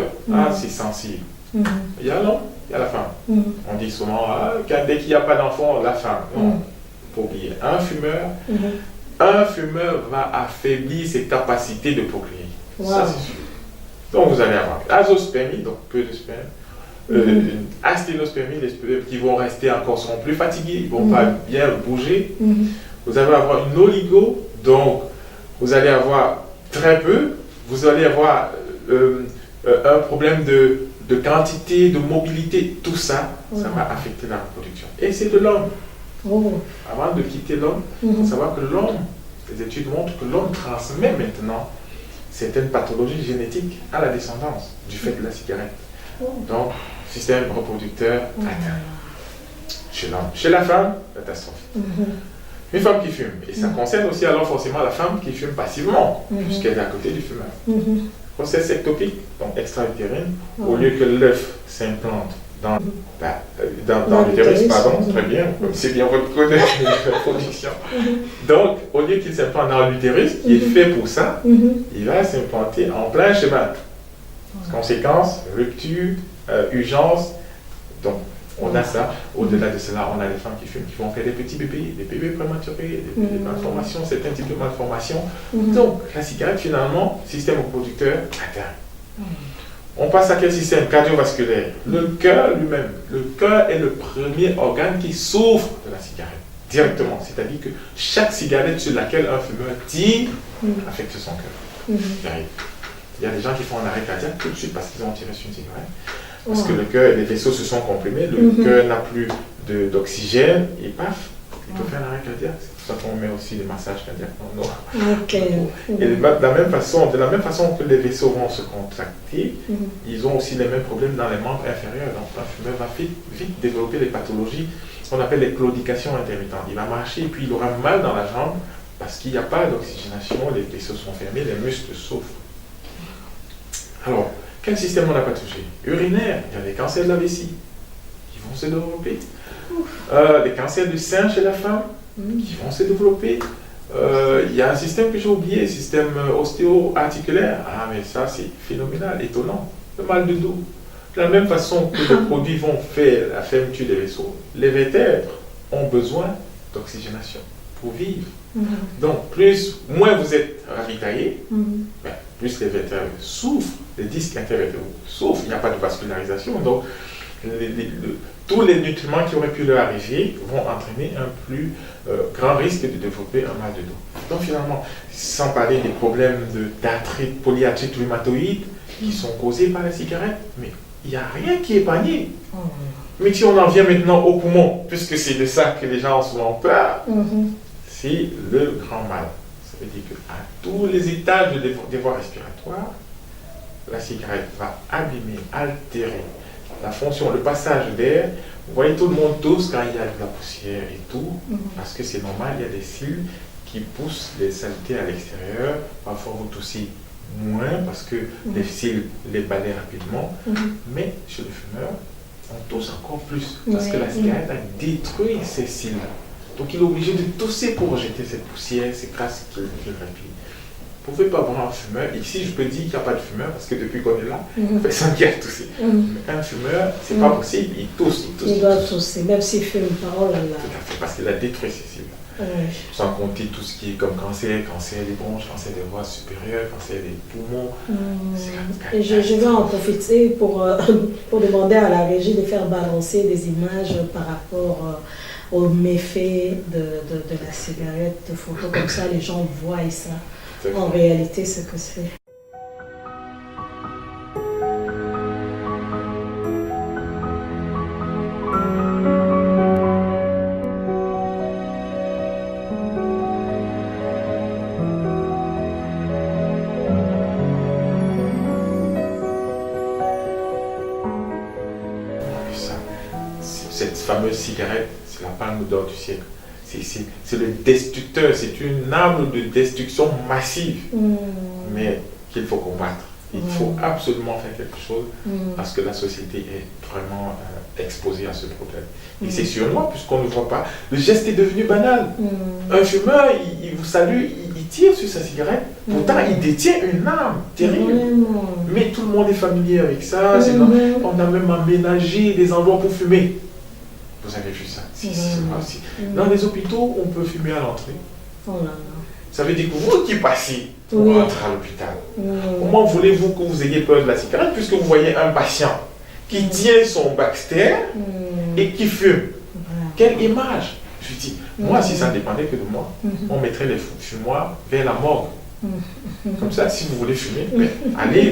c'est sensible. Il y a l'homme, il y a la femme. On dit souvent, dès qu'il n'y a pas d'enfant, la femme. Non, il faut oublier. Un fumeur va affaiblir ses capacités de procréer. Ça, c'est sûr. Donc, vous allez avoir azospermie, donc peu de sperme. Asténospermie, les spermes qui vont rester encore, seront plus fatigués, ils ne vont pas bien bouger. Vous allez avoir une oligo, donc vous allez avoir très peu. Vous allez avoir un problème de quantité, de mobilité, tout ça, ça va affecter la reproduction. Et c'est de l'homme. Avant de quitter l'homme, il faut savoir que l'homme, les études montrent que l'homme transmet maintenant certaines pathologies génétiques à la descendance du fait de la cigarette. Donc, système reproducteur atteint chez l'homme. Chez la femme, catastrophe. Une femme qui fume, et ça concerne aussi alors forcément la femme qui fume passivement, puisqu'elle est à côté du fumeur. grossesse ectopique, donc extra-utérine, au lieu que l'œuf s'implante dans, dans l'utérus, pardon, très bien, c'est bien votre code de production. Donc, au lieu qu'il s'implante dans l'utérus, qui est fait pour ça, il va s'implanter en plein chemin. Conséquence, rupture, urgence, donc on a ça. Au-delà de cela, on a des femmes qui fument, qui vont faire des petits bébés, des bébés prématurés, des malformations, certains types de malformations. Donc, la cigarette, finalement, système reproducteur atteint. On passe à quel système cardiovasculaire? Le cœur lui-même. Le cœur est le premier organe qui souffre de la cigarette, directement. C'est-à-dire que chaque cigarette sur laquelle un fumeur tire affecte son cœur. Il y a des gens qui font un arrêt cardiaque tout de suite parce qu'ils ont tiré sur une cigarette. Parce que le cœur, les vaisseaux se sont comprimés, le cœur n'a plus d'oxygène, et paf, il peut faire un arrêt cardiaque. C'est pour ça qu'on met aussi des massages cardiaques dans nos... Et de la même façon que les vaisseaux vont se contracter, ils ont aussi les mêmes problèmes dans les membres inférieurs. Donc un fumeur va vite développer des pathologies, ce qu'on appelle les claudications intermittentes. Il va marcher et puis il aura mal dans la jambe parce qu'il n'y a pas d'oxygénation, les vaisseaux sont fermés, les muscles souffrent. Alors, quel système on n'a pas touché? Urinaire, il y a les cancers de la vessie qui vont se développer. Les cancers du sein chez la femme qui vont se développer. Il y a un système que j'ai oublié, le système ostéo-articulaire. Ah, mais ça, c'est phénoménal, étonnant. Le mal de dos. De la même façon que les produits vont faire la fermeture des vaisseaux, les vertèbres ont besoin d'oxygénation pour vivre. Donc, moins vous êtes ravitaillé, plus les vertèbres souffrent, les disques intervertébraux souffrent, il n'y a pas de vascularisation. Donc, tous les nutriments qui auraient pu leur arriver vont entraîner un plus grand risque de développer un mal de dos. Donc, finalement, sans parler des problèmes d'arthrite, polyarthrite rhumatoïde qui sont causés par la cigarette, mais il n'y a rien qui est épargné. Mais si on en vient maintenant au poumon, puisque c'est de ça que les gens ont souvent peur, c'est le grand mal. Ça veut dire qu'à tous les étages des voies respiratoires, la cigarette va abîmer, altérer la fonction, le passage d'air. Vous voyez, tout le monde tousse quand il y a de la poussière et tout, parce que c'est normal, il y a des cils qui poussent les saletés à l'extérieur. Parfois, vous toussez moins parce que les cils les balayent rapidement, mais chez le fumeur, on tousse encore plus parce que la cigarette a détruit ces cils. Donc il est obligé de tousser pour rejeter cette poussière, ces crasses qu'il remplit. Vous ne pouvez pas voir un fumeur. Ici, je peux dire qu'il n'y a pas de fumeur parce que depuis qu'on est là, personne qui a toussé. Mais un fumeur, ce n'est pas possible, il tousse. Il doit tousser, même s'il fume pas. Oh là là. Tout à fait, parce qu'il a détruit ses cellules. Sans compter tout ce qui est comme cancer des bronches, cancer des voies supérieures, cancer des poumons. Et je vais en profiter pour demander à la régie de faire balancer des images par rapport aux méfaits de la cigarette, de photos comme ça, les gens voient ça. En réalité, ce que c'est. Cette fameuse cigarette, c'est la palme d'or du siècle. C'est le destructeur, c'est une arme de destruction massive, mais qu'il faut combattre. Il faut absolument faire quelque chose parce que la société est vraiment exposée à ce problème. Et c'est sur moi, puisqu'on ne voit pas. Le geste est devenu banal. Un fumeur, il vous salue, il tire sur sa cigarette, pourtant il détient une arme terrible. Mais tout le monde est familier avec ça. On a même aménagé des endroits pour fumer. Vous avez vu ça? Dans les hôpitaux, on peut fumer à l'entrée. Ça veut dire que vous qui passez pour rentrer à l'hôpital, comment voulez-vous que vous ayez peur de la cigarette puisque vous voyez un patient qui tient son Baxter et qui fume? Quelle image! Je dis, moi, si ça ne dépendait que de moi, on mettrait les fumoirs vers la morgue. Comme ça, si vous voulez fumer, allez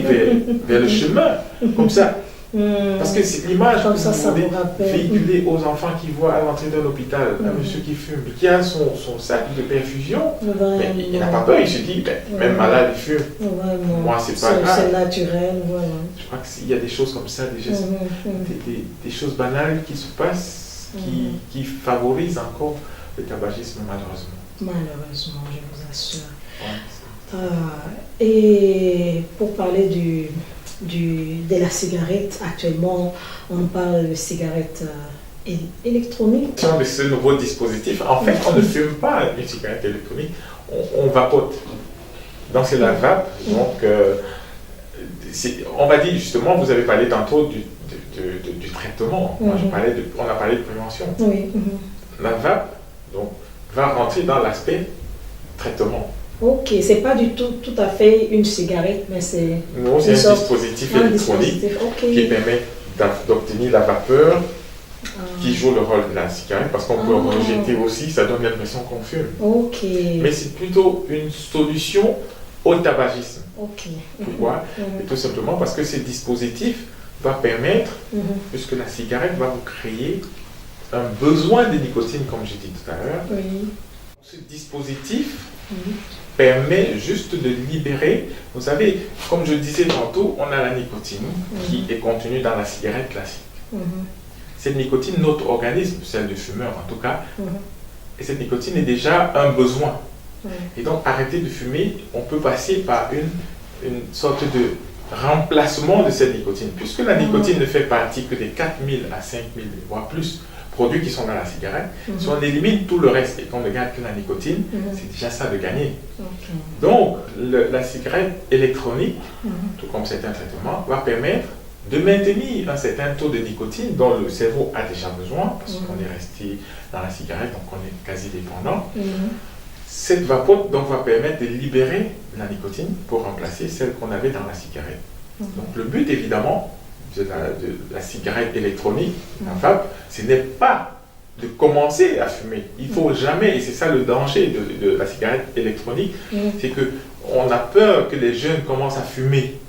vers le chemin. Comme ça. Parce que c'est l'image que vous voulez véhiculer aux enfants qui voient à l'entrée d'un hôpital un monsieur qui fume, qui a son sac de perfusion, mais il n'a pas peur, il se dit, même malade il fume. Moi, c'est pas grave. C'est naturel, voilà. Je crois qu'il y a des choses comme ça, des gestes, des choses banales qui se passent, qui favorisent encore le tabagisme, malheureusement. Malheureusement, je vous assure. Et pour parler de la cigarette, actuellement, on parle de cigarette électronique. De ce nouveau dispositif, en fait, on ne fume pas une cigarette électronique, on vapote. Donc c'est la vape. Donc, on va dire justement, vous avez parlé tantôt du traitement. Moi, on a parlé de prévention. Oui. La vape donc, va rentrer dans l'aspect traitement. Ok, c'est pas du tout à fait une cigarette, mais c'est... Non, c'est un dispositif électronique qui permet d'obtenir la vapeur qui joue le rôle de la cigarette, parce qu'on peut rejeter aussi, ça donne l'impression qu'on fume. Ok. Mais c'est plutôt une solution au tabagisme. Ok. Pourquoi? Et tout simplement parce que ce dispositif va permettre, puisque la cigarette va vous créer un besoin de nicotine, comme j'ai dit tout à l'heure. Oui. Ce dispositif permet juste de libérer, vous savez, comme je disais tantôt, on a la nicotine qui est contenue dans la cigarette classique. Cette nicotine, notre organisme, celle du fumeur en tout cas, et cette nicotine est déjà un besoin. Et donc, arrêter de fumer, on peut passer par une sorte de remplacement de cette nicotine, puisque la nicotine ne fait partie que des 4000 à 5000, voire plus, produits qui sont dans la cigarette. Si on élimine tout le reste et qu'on ne garde que la nicotine, c'est déjà ça de gagner. Donc, la cigarette électronique, tout comme certains traitements, va permettre de maintenir un certain taux de nicotine dont le cerveau a déjà besoin, parce qu'on est resté dans la cigarette, donc on est quasi dépendant. Cette vapote donc, va permettre de libérer la nicotine pour remplacer celle qu'on avait dans la cigarette. Donc le but évidemment de la cigarette électronique, la vape, ce n'est pas de commencer à fumer. Il ne faut jamais, et c'est ça le danger de la cigarette électronique, c'est qu'on a peur que les jeunes commencent à fumer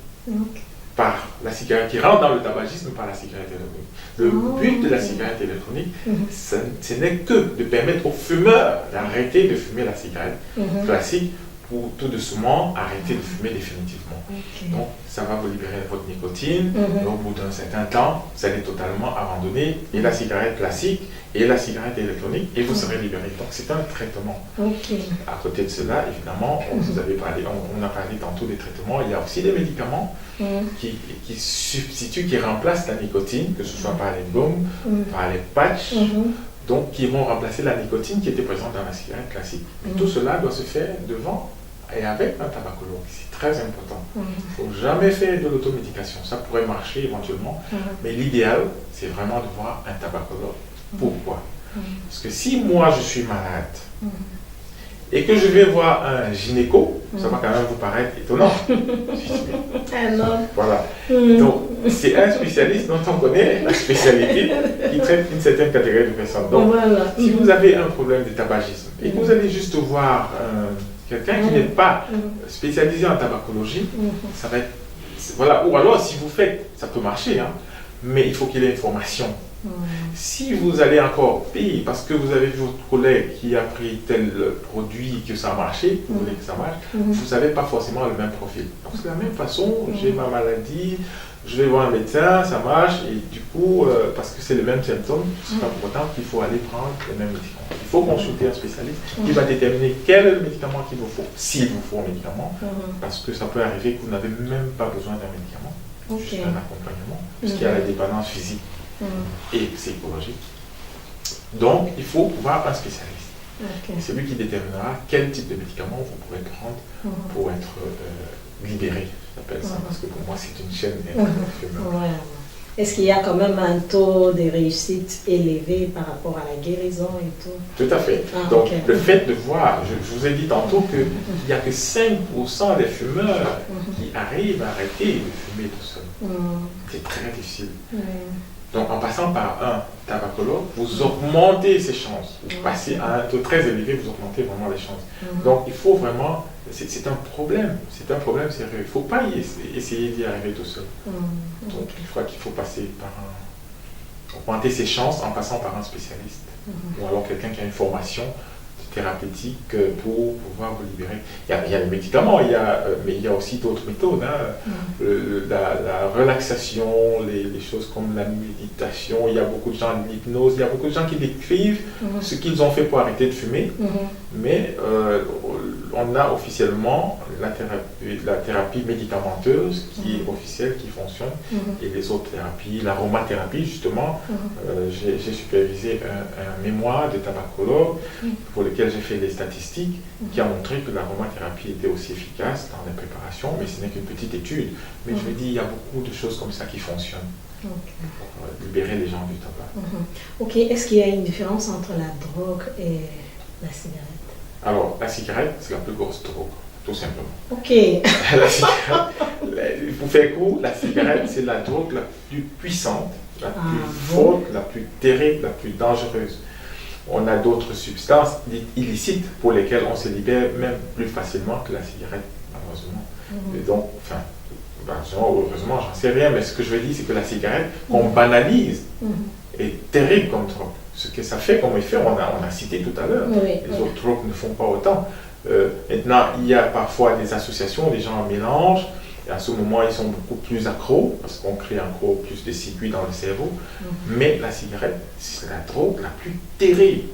par la cigarette, qui rentre dans le tabagisme par la cigarette électronique. Le but de la cigarette électronique, ce n'est que de permettre aux fumeurs d'arrêter de fumer la cigarette classique pour tout doucement arrêter de fumer définitivement. Donc, ça va vous libérer votre nicotine, et au bout d'un certain temps, vous allez totalement abandonner et la cigarette classique et la cigarette électronique et vous serez libéré. Donc, c'est un traitement. À côté de cela, évidemment, on a parlé tantôt des traitements, il y a aussi des médicaments qui substituent, qui remplacent la nicotine, que ce soit par les gommes, par les patchs, donc qui vont remplacer la nicotine qui était présente dans la cigarette classique. Mais tout cela doit se faire devant et avec un tabacologue. C'est très important. Il ne faut jamais faire de l'automédication. Ça pourrait marcher éventuellement, mais l'idéal, c'est vraiment de voir un tabacologue. Pourquoi? Parce que si moi je suis malade et que je vais voir un gynéco, ça va quand même vous paraître étonnant. Voilà. Donc, c'est un spécialiste dont on connaît la spécialité qui traite une certaine catégorie de personnes. Donc, si vous avez un problème de tabagisme et que vous allez juste voir quelqu'un qui n'est pas spécialisé en tabacologie, ça va être... Voilà. Ou alors, si vous faites, ça peut marcher, hein, mais il faut qu'il ait une formation. Si vous allez encore payer parce que vous avez vu votre collègue qui a pris tel produit que ça a marché, vous voulez que ça marche, vous n'avez pas forcément le même profil. Donc c'est la même façon, j'ai ma maladie, je vais voir un médecin, ça marche, et du coup, parce que c'est le même symptôme, c'est pas pour autant qu'il faut aller prendre les mêmes médicaments. Il faut consulter un spécialiste qui va déterminer quel est le médicament qu'il vous faut, s'il vous faut un médicament, parce que ça peut arriver que vous n'avez même pas besoin d'un médicament, juste un accompagnement, puisqu'il y a la dépendance physique et psychologique. Donc, il faut voir un spécialiste. C'est lui qui déterminera quel type de médicament vous pourrez prendre pour être libéré. J'appelle ça parce que pour moi, c'est une chaîne d'influence. Est-ce qu'il y a quand même un taux de réussite élevé par rapport à la guérison et tout? Tout à fait. Donc, le fait de voir, je vous ai dit tantôt qu'il n'y a que 5% des fumeurs qui arrivent à arrêter de fumer tout seul. C'est très difficile. Donc, en passant par un tabacologue, vous augmentez ses chances. Vous passez à un taux très élevé, vous augmentez vraiment les chances. Donc, il faut vraiment... C'est un problème. C'est un problème sérieux. Il ne faut pas essayer d'y arriver tout seul. Donc, je crois qu'il faut passer par augmenter ses chances en passant par un spécialiste. Ou alors quelqu'un qui a une formation de thérapeutique pour pouvoir vous libérer. Il y a les médicaments, mais il y a aussi d'autres méthodes. La relaxation, les choses comme la méditation, il y a beaucoup de gens, l'hypnose, il y a beaucoup de gens qui décrivent ce qu'ils ont fait pour arrêter de fumer, mais on a officiellement la thérapie médicamenteuse qui est officielle, qui fonctionne, et les autres thérapies, l'aromathérapie justement. J'ai supervisé un mémoire de tabacologue pour lequel j'ai fait des statistiques qui a montré que l'aromathérapie était aussi efficace dans les préparations, mais ce n'est qu'une petite étude. Mais je me dis, il y a beaucoup de choses comme ça qui fonctionnent pour libérer les gens du tabac. Ok, est-ce qu'il y a une différence entre la drogue et la cigarette? Alors, la cigarette, c'est la plus grosse drogue, tout simplement. Ok. La cigarette, pour faire court, la cigarette, c'est la drogue la plus puissante, la plus forte, la plus terrible, la plus dangereuse. On a d'autres substances illicites pour lesquelles on se libère même plus facilement que la cigarette, malheureusement. Et donc, enfin, heureusement, j'en sais rien, mais ce que je veux dire, c'est que la cigarette, qu'on banalise, est terrible comme drogue. Ce que ça fait comme effet, on a cité tout à l'heure. Les autres drogues ne font pas autant. Maintenant, il y a parfois des associations, les gens en mélangent, et à ce moment, ils sont beaucoup plus accros, parce qu'on crée encore plus de circuits dans le cerveau. Mais la cigarette, c'est la drogue la plus terrible,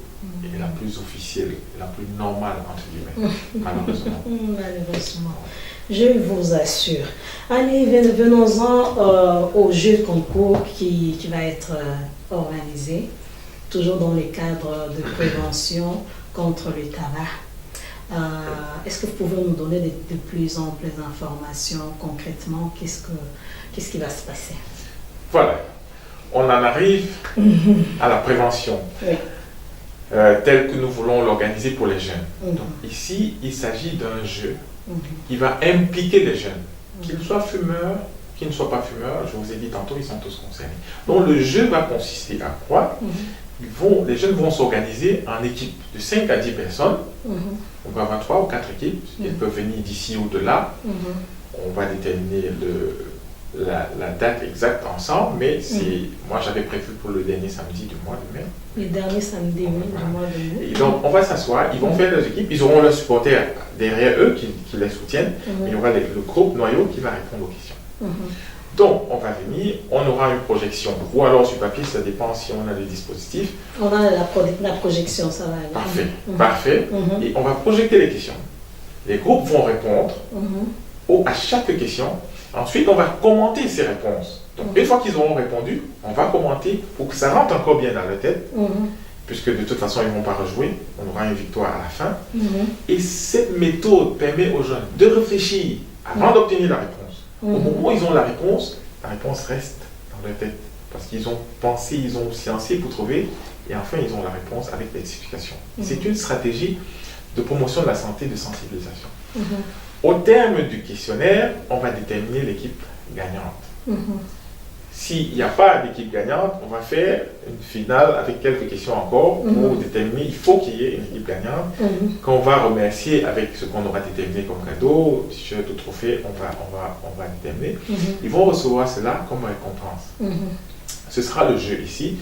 et la plus officielle, la plus normale, entre guillemets, malheureusement. Malheureusement. Je vous assure. Allez, venons-en au jeu de concours qui va être organisé, toujours dans le cadre de prévention contre le tabac. Est-ce que vous pouvez nous donner de plus amples informations concrètement? Qu'est-ce qui va se passer? Voilà. On en arrive à la prévention, telle que nous voulons l'organiser pour les jeunes. Donc, ici, il s'agit d'un jeu qui va impliquer les jeunes, qu'ils soient fumeurs, qu'ils ne soient pas fumeurs. Je vous ai dit tantôt, ils sont tous concernés. Donc, le jeu va consister à quoi? Les jeunes vont s'organiser en équipe de 5 à 10 personnes. On va avoir 3 ou 4 équipes. Ils peuvent venir d'ici ou de là. On va déterminer la date exacte ensemble, mais moi j'avais prévu pour le dernier samedi du mois de mai. Le dernier samedi du mois de mai. Et donc on va s'asseoir, ils vont faire leurs équipes, ils auront leurs supporters derrière eux qui les soutiennent. Il y aura le groupe noyau qui va répondre aux questions. Donc, on va venir, on aura une projection, ou alors sur papier, ça dépend si on a des dispositifs. On a la projection, ça va aller. Parfait, parfait. Et on va projeter les questions. Les groupes vont répondre à chaque question. Ensuite, on va commenter ces réponses. Donc, une fois qu'ils auront répondu, on va commenter pour que ça rentre encore bien dans leur tête, puisque de toute façon, ils ne vont pas rejouer. On aura une victoire à la fin. Et cette méthode permet aux jeunes de réfléchir avant d'obtenir la réponse. Au moment où ils ont la réponse reste dans leur tête. Parce qu'ils ont pensé, ils ont sciencé pour trouver, et enfin ils ont la réponse avec l'explication. C'est une stratégie de promotion de la santé, de sensibilisation. Au terme du questionnaire, on va déterminer l'équipe gagnante. S'il n'y a pas d'équipe gagnante, on va faire une finale avec quelques questions encore pour déterminer, il faut qu'il y ait une équipe gagnante qu'on va remercier avec ce qu'on aura déterminé comme cadeau, t-shirt ou trophée, on va déterminer. Ils vont recevoir cela comme récompense. Ce sera le jeu ici.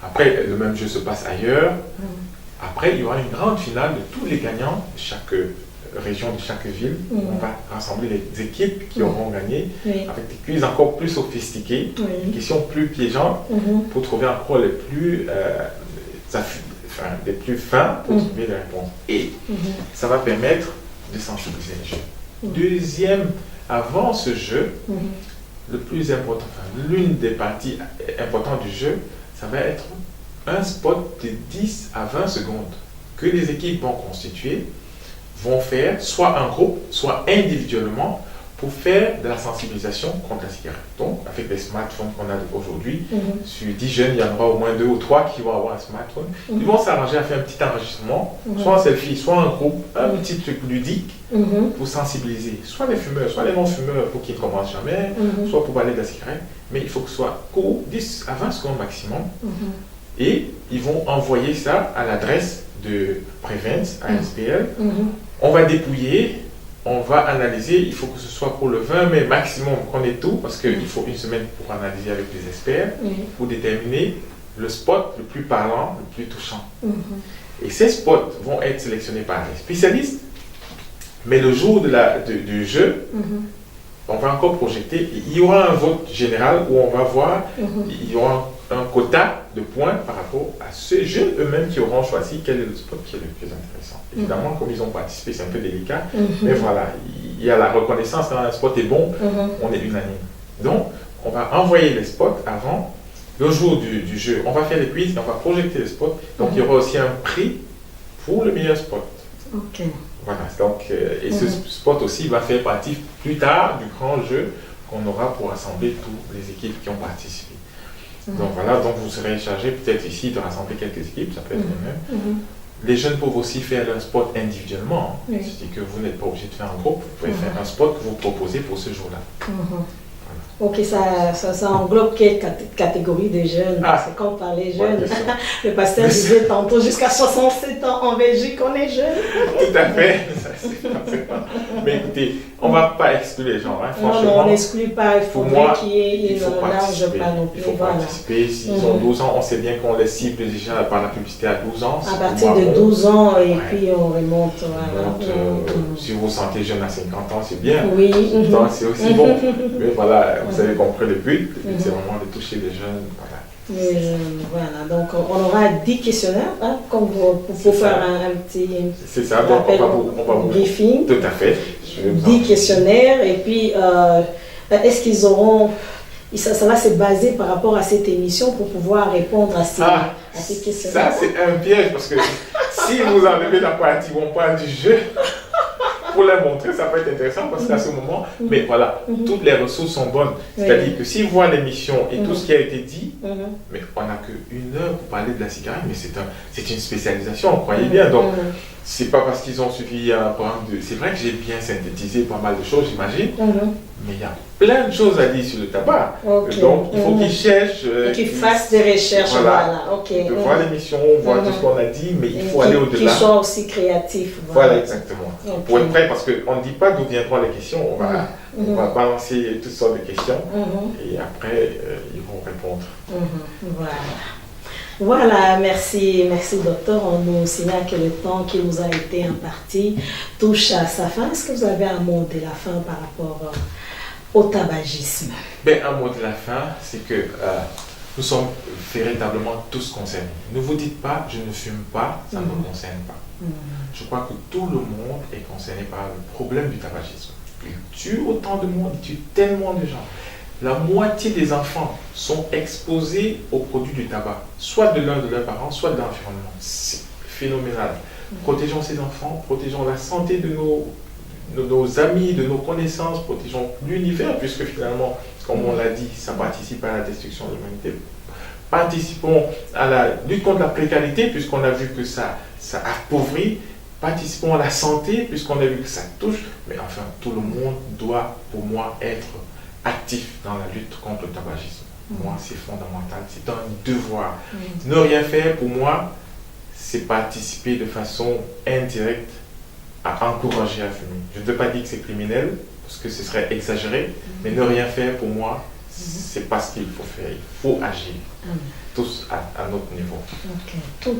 Après, le même jeu se passe ailleurs. Après, il y aura une grande finale de tous les gagnants de chaque région, de chaque ville. On va rassembler les équipes qui auront gagné avec des quiz encore plus sophistiqués, des questions plus piégeantes pour trouver encore les plus fins pour trouver les réponses. Et ça va permettre de sensibiliser les jeux. Deuxième, avant ce jeu, le plus important, l'une des parties importantes du jeu, ça va être un spot de 10 à 20 secondes que les équipes vont constituer, vont faire soit en groupe, soit individuellement pour faire de la sensibilisation contre la cigarette. Donc, avec les smartphones qu'on a aujourd'hui, sur 10 jeunes, il y en aura au moins 2 ou 3 qui vont avoir un smartphone. Ils vont s'arranger à faire un petit enregistrement, soit en selfie, soit en groupe, un petit truc ludique pour sensibiliser soit les fumeurs, soit les non-fumeurs pour qu'ils ne commencent jamais, soit pour parler de la cigarette. Mais il faut que ce soit court, 10 à 20 secondes maximum. Et ils vont envoyer ça à l'adresse de Prevents, ASBL. On va dépouiller, on va analyser. Il faut que ce soit pour le 20 mai maximum qu'on ait tout, parce qu'il faut une semaine pour analyser avec les experts, pour déterminer le spot le plus parlant, le plus touchant. Et ces spots vont être sélectionnés par les spécialistes, mais le jour du jeu, on va encore projeter. Il y aura un vote général où on va voir, il y aura un quota de points par rapport à ces jeunes eux-mêmes qui auront choisi quel est le spot qui est le plus intéressant. Évidemment, comme ils ont participé, c'est un peu délicat, mais voilà, il y a la reconnaissance quand un spot est bon, on est unanime. Donc, on va envoyer les spots avant le jour du jeu. On va faire les quiz, on va projeter les spots. Donc, il y aura aussi un prix pour le meilleur spot. Ok. Voilà, donc, et ce spot aussi va faire partie plus tard du grand jeu qu'on aura pour rassembler toutes les équipes qui ont participé. Donc voilà, donc vous serez chargé peut-être ici de rassembler quelques équipes, ça peut être le même. Les jeunes peuvent aussi faire leur spot individuellement. C'est-à-dire que vous n'êtes pas obligé de faire un groupe, vous pouvez faire un spot que vous proposez pour ce jour-là. Ok, ça englobe quelle catégorie de jeunes? C'est comme par les jeunes. Le pasteur disait tantôt jusqu'à 67 ans en Belgique, on est jeune. Tout à fait. Mais écoutez, on ne va pas exclure les gens. Hein. Franchement, non, on n'exclut pas. Il faudrait qu'il y ait une large panoplie. Il faut participer. S'ils ont 12 ans, on sait bien qu'on les cible déjà par la publicité à 12 ans. À partir de 12 ans, et puis on remonte. Si vous vous sentez jeune à 50 ans, c'est bien. Oui. Donc, c'est aussi bon. Mais voilà, vous avez compris le but. Le but, c'est vraiment de toucher les jeunes. Voilà, donc on aura 10 questionnaires, hein, comme pour faire un petit briefing. Tout à fait. 10 questionnaires, et puis est-ce qu'ils auront. Ça va se baser par rapport à cette émission pour pouvoir répondre à ces questionnaires. Ça, c'est un piège parce que si vous enlevez la partie où on parle du jeu, pour les montrer, ça peut être intéressant parce qu'à ce moment, mais voilà, toutes les ressources sont bonnes. C'est-à-dire que s'ils voient l'émission et tout ce qui a été dit, mais on n'a qu'une heure pour parler de la cigarette, mais c'est une spécialisation, croyez bien. Donc, c'est pas parce qu'ils ont suivi un programme de. C'est vrai que j'ai bien synthétisé pas mal de choses, j'imagine, mais il y a plein de choses à dire sur le tabac. Donc, il faut qu'ils cherchent. Et qu'ils fassent des recherches. Voilà. De voir l'émission, voir tout ce qu'on a dit, mais il faut aller au-delà. Qu'ils soient aussi créatifs. Voilà, exactement. Pour être prêt, parce qu'on ne dit pas d'où viendront les questions, on va balancer toutes sortes de questions et après, ils vont répondre. Voilà, merci docteur. On nous signale que le temps qui nous a été imparti touche à sa fin. Est-ce que vous avez un mot de la fin par rapport au tabagisme? Un mot de la fin, c'est que nous sommes véritablement tous concernés. Ne vous dites pas, je ne fume pas, ça ne me concerne pas. Je crois que tout le monde est concerné par le problème du tabagisme. Il tue autant de monde, il tue tellement de gens. La moitié des enfants sont exposés aux produits du tabac, soit de l'un de leurs parents, soit de l'environnement. C'est phénoménal. Protégeons ces enfants, protégeons la santé de nos amis, de nos connaissances, protégeons l'univers, puisque finalement, comme on l'a dit, ça participe à la destruction de l'humanité. Participons à la lutte contre la précarité, puisqu'on a vu que ça appauvrit. Participons à la santé, puisqu'on a vu que ça touche. Mais enfin, tout le monde doit, pour moi, être actif dans la lutte contre le tabagisme. Moi, c'est fondamental, c'est un devoir. Ne rien faire, pour moi, c'est participer de façon indirecte à encourager à fumer. Je ne veux pas dire que c'est criminel, parce que ce serait exagéré, mais ne rien faire, pour moi, c'est pas ce qu'il faut faire. Il faut agir, tous à notre niveau. Tout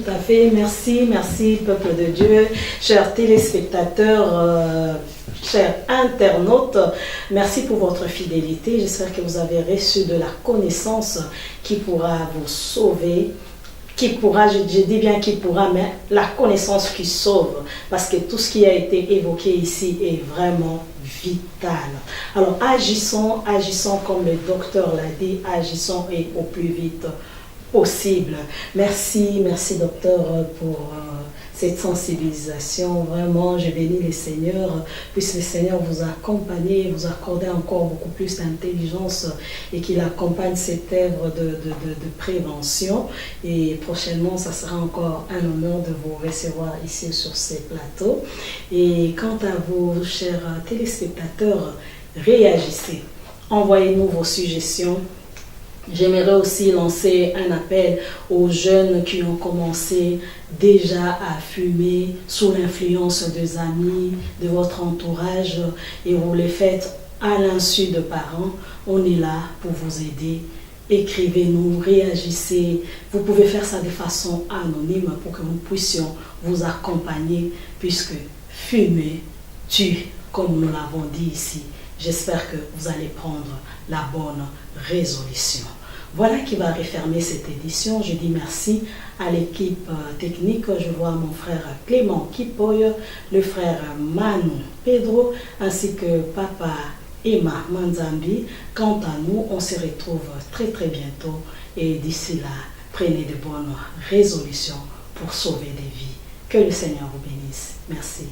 à fait. Merci, peuple de Dieu, chers téléspectateurs, chers internautes. Merci pour votre fidélité. J'espère que vous avez reçu de la connaissance qui pourra vous sauver. Qui pourra, je dis bien qui pourra, mais la connaissance qui sauve, parce que tout ce qui a été évoqué ici est vraiment vital. Alors agissons comme le docteur l'a dit, agissons et au plus vite possible. Merci docteur pour cette sensibilisation. Vraiment, je bénis le Seigneur, puisse le Seigneur vous accompagner, vous accorder encore beaucoup plus d'intelligence et qu'il accompagne cette œuvre de prévention. Et prochainement, ça sera encore un honneur de vous recevoir ici sur ces plateaux. Et quant à vous, chers téléspectateurs, réagissez. Envoyez-nous vos suggestions. J'aimerais aussi lancer un appel aux jeunes qui ont commencé déjà à fumer sous l'influence des amis, de votre entourage, et vous le faites à l'insu de parents. On est là pour vous aider. écrivez-nous, réagissez. Vous pouvez faire ça de façon anonyme pour que nous puissions vous accompagner, puisque fumer tue, comme nous l'avons dit ici. J'espère que vous allez prendre la bonne résolution. Voilà qui va refermer cette édition. Je dis merci à l'équipe technique. Je vois mon frère Clément Kipoy, le frère Manu Pedro, ainsi que papa Emma Manzambi. Quant à nous, on se retrouve très très bientôt. Et d'ici là, prenez de bonnes résolutions pour sauver des vies. Que le Seigneur vous bénisse. Merci.